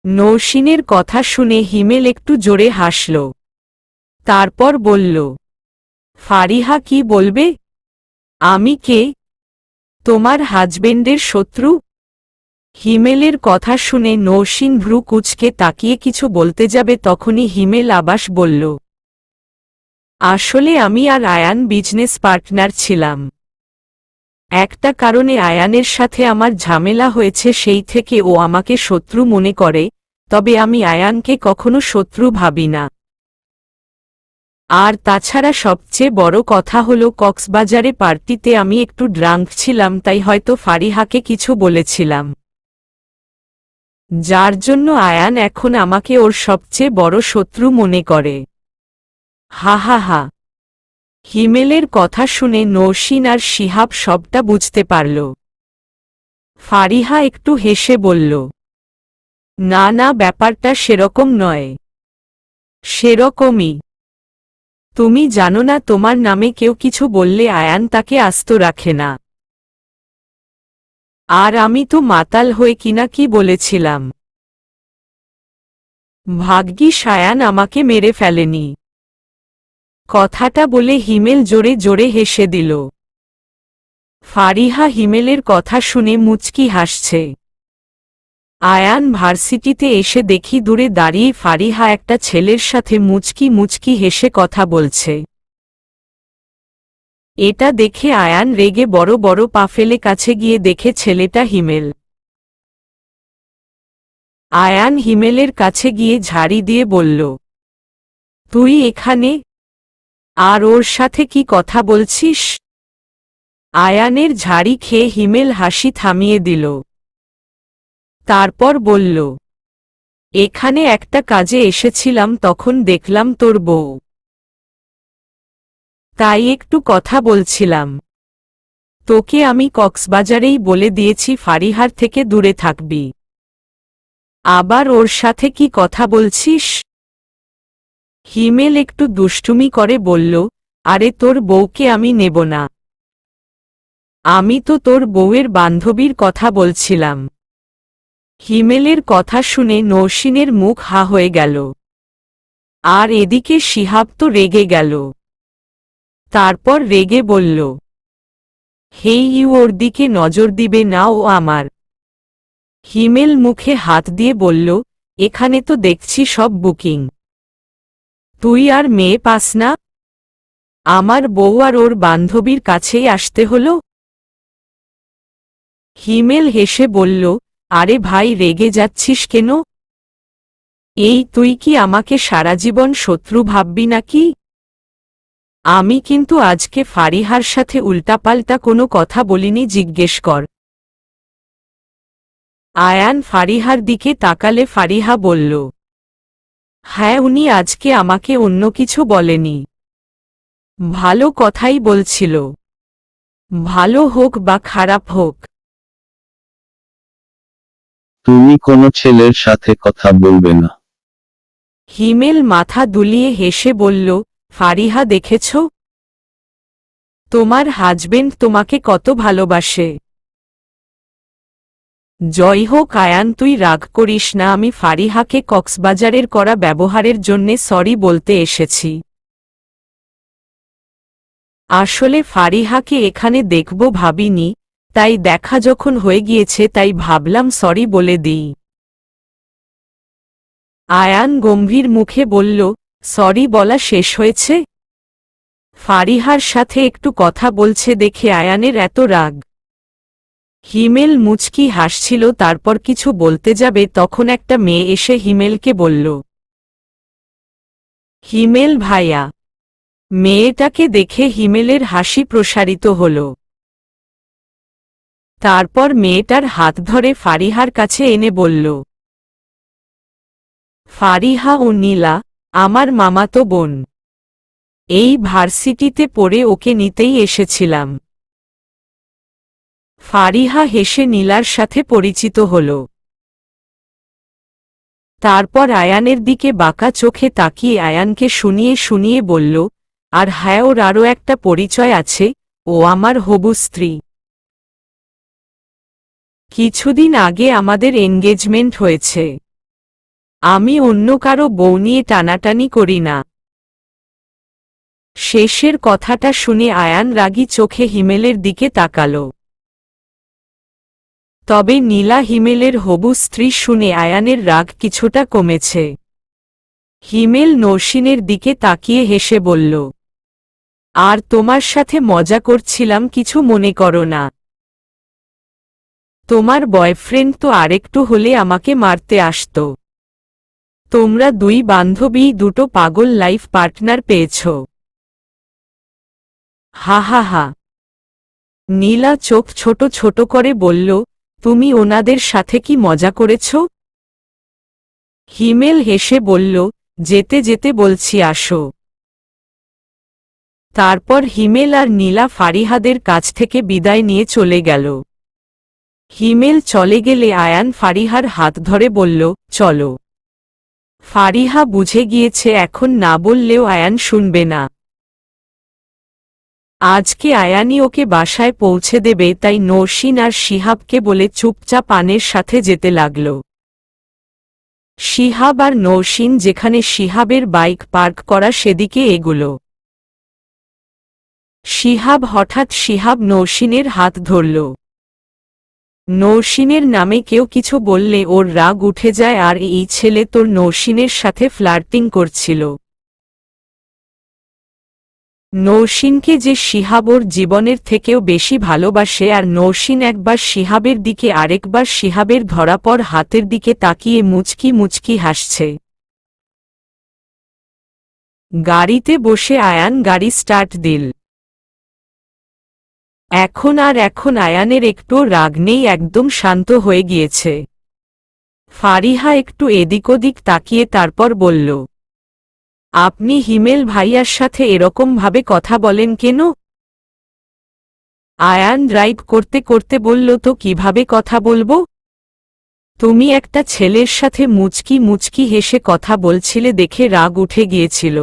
নৌশিনের কথা শুনে হিমেল একটু জোরে হাসল। তারপর বলল, ফারিহা কি বলবে? আমি কে? তোমার হাজবেন্ডের শত্রু? হিমেলের কথা শুনে নৌশিন ভ্রু কুঁচকে তাকিয়ে কিছু বলতে যাবে, তখনই হিমেল আবাস বলল, আসলে আমি আর আয়ান বিজনেস পার্টনার ছিলাম। একটা কারণে আয়ানের সাথে আমার ঝামেলা হয়েছে, সেই থেকে ও আমাকে শত্রু মনে করে, তবে আমি আয়ানকে কখনো শত্রু ভাবি না। আর তাছাড়া সবচেয়ে বড় কথা হলো, কক্সবাজারে পার্টিতে আমি একটু ড্রাঙ্ক ছিলাম, তাই হয়তো ফারিহাকে কিছু বলেছিলাম, যার জন্য আয়ান এখন আমাকে ওর সবচেয়ে বড় শত্রু মনে করে। হা হা হা। হিমেলের কথা শুনে নৌশিন আর শিহাব সবটা বুঝতে পারল। ফারিহা একটু হেসে বলল, না না, ব্যাপারটা সেরকম নয়। সেরকমই। তুমি জানো না তোমার নামে কেউ কিছু বললে আয়ান তাকে আস্ত রাখে না। আর আমি তো মাতাল হয়ে কিনা কি বলেছিলাম। ভাগ্যিস আয়ান আমাকে মেরে ফেলেনি। কথাটা বলে হিমেল জোরে জোরে হেসে দিল। ফারিহা হিমেলের কথা শুনে মুচকি হাসছে। আয়ান ভার্সিটিতে এসে দেখি দূরে দাঁড়িয়ে ফারিহা একটা ছেলের সাথে মুচকি মুচকি হেসে কথা বলছে। এটা দেখে আয়ান রেগে বড় বড় পা ফেলে কাছে গিয়ে দেখে ছেলেটা হিমেল। আয়ান হিমেলের কাছে গিয়ে ঝাড়ি দিয়ে বলল, তুই এখানে? আর ওর সাথে কি কথা বলছিস? আয়ানের ঝাড়ি খেয়ে হিমেল হাসি থামিয়ে দিল। তারপর বলল, এখানে একটা কাজে এসেছিলাম, তখন দেখলাম তোর বউ, তাই একটু কথা বলছিলাম। তোকে আমি কক্সবাজারেই বলে দিয়েছি ফারিহার থেকে দূরে থাকবি। আবার ওর সাথে কি কথা বলছিস? হিমেল একটু দুষ্টুমি করে বলল, আরে তোর বউকে আমি নেব না। আমি তো তোর বউয়ের বান্ধবীর কথা বলছিলাম। হিমেলের কথা শুনে নৌসিনের মুখ হা হয়ে গেল। আর এদিকে শিহাব তো রেগে গেল। তারপর রেগে বলল, হেই ইউ, ওর দিকে নজর দিবে না, ও আমার। হিমেল মুখে হাত দিয়ে বলল, এখানে তো দেখছি সব বুকিং। তুই আর মেয়ে পাস না? আমার বউ আর ওর বান্ধবীর কাছেই আসতে হলো। হিমেল হেসে বলল, আরে ভাই, রেগে যাচ্ছিস কেন? এই তুই কি আমাকে সারা জীবন শত্রু ভাববি নাকি? আমি কিন্তু আজকে ফারিহার সাথে উল্টাপাল্টা কোনো কথা বলিনি, জিজ্ঞেস কর। আয়ান ফারিহার দিকে তাকালে ফারিহা বলল, হ্যাঁ, উনি আজকে আমাকে অন্য কিছু বলেনি। ভালো কথাই বলছিল। ভালো হোক বা খারাপ হোক। তুমি কোনো ছেলের সাথে কথা বলবে না। হিমেল মাথা দুলিয়ে হেসে বলল, ফারিহা, দেখেছ? তোমার হাজবেন্ড তোমাকে কত ভালোবাসে। জয় হোক আয়ান, তুই রাগ করিস না, আমি ফারিহাকে কক্সবাজারের করা ব্যবহারের জন্যে সরি বলতে এসেছি। আসলে ফারিহাকে এখানে দেখব ভাবিনি, তাই দেখা যখন হয়ে গিয়েছে তাই ভাবলাম সরি বলে দিই। আয়ান গম্ভীর মুখে বলল, সরি বলা শেষ হয়েছে? ফারিহার সাথে একটু কথা বলছে দেখে আয়ানের এত রাগ। হিমেল মুচকি হাসছিল, তারপর কিছু বলতে যাবে তখন একটা মেয়ে এসে হিমেলকে বলল, হিমেল ভাইয়া। মেয়েটাকে দেখে হিমেলের হাসি প্রসারিত হল। তারপর মেয়েটার হাত ধরে ফারিহার কাছে এনে বলল, ফারিহা ও নীলা আমার মামাতো বোন। এই ভার্সিটিতে পড়ে ওকে নিতেই এসেছিলাম। ফারিহা হেসে নীলার সাথে পরিচিত হল। তারপর আয়ানের দিকে বাঁকা চোখে তাকিয়ে আয়ানকে শুনিয়ে শুনিয়ে বলল, আর হ্যাঁ, ওর আরও একটা পরিচয় আছে, ও আমার হবু স্ত্রী। কিছুদিন আগে আমাদের এনগেজমেন্ট হয়েছে। আমি অন্য কারো বউ নিয়ে টানাটানি করি না। শেষের কথাটা শুনে আয়ান রাগী চোখে হিমেলের দিকে তাকাল। তবে নীলা হিমেলের হবু স্ত্রী শুনে আয়ানের রাগ কিছুটা কমেছে। হিমেল নৌসিনের দিকে তাকিয়ে হেসে বলল, আর তোমার সাথে মজা করছিলাম, কিছু মনে করো না। তোমার বয়ফ্রেন্ড তো আরেকটু হলে আমাকে মারতে আসত। তোমরা দুই বান্ধবী দুটো পাগল লাইফ পার্টনার পেয়েছ। হা হা হা। নীলা চোখ ছোট ছোট করে বলল, তুমি ওনাদের সাথে কি মজা করেছ? হিমেল হেসে বলল, যেতে যেতে বলছি আসো। তারপর হিমেল আর নীলা ফারিহাদের কাছ থেকে বিদায় নিয়ে চলে গেল। হিমেল চলে গেলে আয়ান ফারিহার হাত ধরে বলল, চলো। ফারিহা বুঝে গিয়েছে এখন না বললেও আয়ান শুনবে না। আজকে আয়ানই ওকে বাসায় পৌঁছে দেবে, তাই নৌশিন আর শিহাবকে বলে চুপচাপ আনের সাথে যেতে লাগল। শিহাব আর নৌশিন যেখানে শিহাবের বাইক পার্ক করা সেদিকে এগুলো। শিহাব নৌশিনের হাত ধরল। নৌশিনের নামে কেউ কিছু বললে ওর রাগ উঠে যায়, আর এই ছেলে তোর নৌশিনের সাথে ফ্লার্টিং করছিল। নৌশিনকে যে শিহাব ওর জীবনের থেকেও বেশি ভালোবাসে, আর নৌশিন একবার শিহাবের দিকে আরেকবার শিহাবের ধরাপর হাতের দিকে তাকিয়ে মুচকি মুচকি হাসছে। গাড়িতে বসে আয়ান গাড়ি স্টার্ট দিল। এখন আয়ানের একটু রাগ নেই, একদম শান্ত হয়ে গিয়েছে। ফারিহা একটু এদিক ওদিক তাকিয়ে তারপর বলল, আপনি হিমেল ভাইয়ার সাথে এরকম ভাবে কথা বলেন কেন? আয়ান ড্রাইভ করতে করতে বলল, তো কিভাবে কথা বলবো? তুমি একটা ছেলের সাথে মুচকি মুচকি হেসে কথা বলছিলে দেখে রাগ উঠে গিয়েছিল।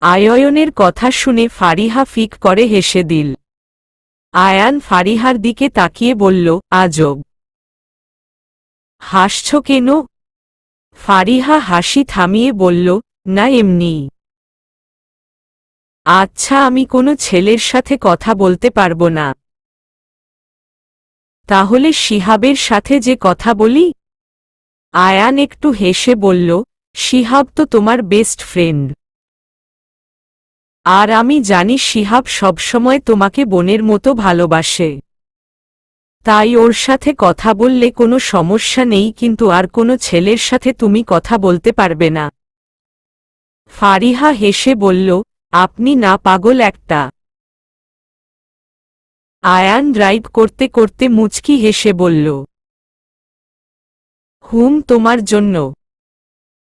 আয়নের কথা শুনে ফারিহা ফিক করে হেসে দিল। আয়ান ফারিহার দিকে তাকিয়ে বলল, আজব, হাসছ কেন? ফারিহা হাসি থামিয়ে বলল, না এমনি। আচ্ছা, আমি কোনো ছেলের সাথে কথা বলতে পারবো না। তাহলে শিহাবের সাথে যে কথা বলি? আয়ান একটু হেসে বলল, শিহাব তো তোমার বেস্ট ফ্রেন্ড, আর আমি জানি শিহাব সবসময় তোমাকে বোনের মতো ভালোবাসে, তাই ওর সাথে কথা বললে কোনো সমস্যা নেই, কিন্তু আর কোনো ছেলের সাথে তুমি কথা বলতে পারবে না। ফারিহা হেসে বলল, আপনি না পাগল একটা? আয়ান ড্রাইভ করতে করতে মুচকি হেসে বলল, তোমার জন্য।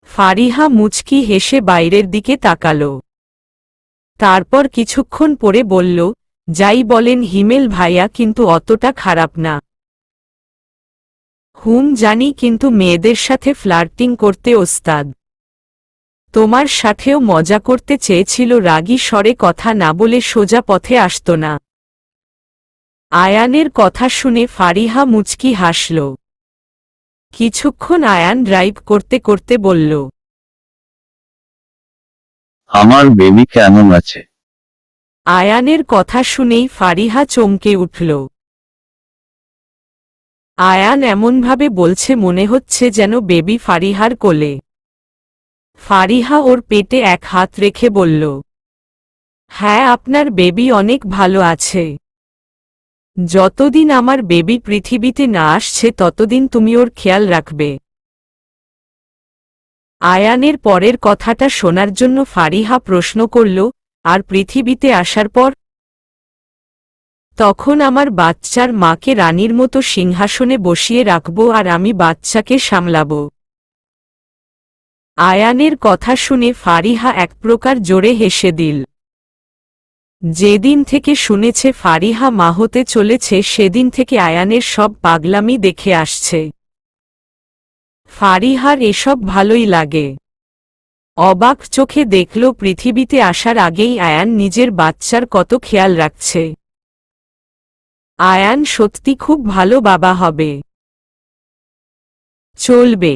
ফারিহা মুচকি হেসে বাইরের দিকে তাকাল। তারপর কিছুক্ষণ পরে বলল, যাই বলেন হিমেল ভাইয়া কিন্তু অতটা খারাপ না। জানি, কিন্তু মেয়েদের সাথে ফ্লার্টিং করতে ওস্তাদ। তোমার সাথেও মজা করতে চেয়েছিল। রাগী স্বরে কথা না বলে সোজা পথে আসত না। আয়ানের কথা শুনে ফারিহা মুচকি হাসল। কিছুক্ষণ আয়ান ড্রাইভ করতে করতে বলল, আমার বেবি কেমন আছে? আয়ানের কথা শুনেই ফারিহা চমকে উঠল। আয়ান এমনভাবে বলছে মনে হচ্ছে যেন বেবি ফারিহার কোলে। ফারিহা ওর পেটে এক হাত রেখে বলল, হ্যাঁ, আপনার বেবি অনেক ভালো আছে। যতদিন আমার বেবি পৃথিবীতে না আসছে ততদিন তুমি ওর খেয়াল রাখবে। আয়ানের পরের কথাটা শোনার জন্য ফারিহা প্রশ্ন করল, আর পৃথিবীতে আসার পর? তখন আমার বাচ্চার মাকে রানীর মতো সিংহাসনে বসিয়ে রাখব, আর আমি বাচ্চাকে সামলাব। আয়ানের কথা শুনে ফারিহা এক প্রকার জোরে হেসে দিল। যেদিন থেকে শুনেছে ফারিহা মা হতে চলেছে সেদিন থেকে আয়ানের সব পাগলামি দেখে আসছে। ফারিহার এসব ভালোই লাগে। অবাক চোখে দেখল পৃথিবীতে আসার আগেই আয়ান নিজের বাচ্চার কত খেয়াল রাখছে। আয়ান সত্যি খুব ভালো বাবা হবে। চলবে।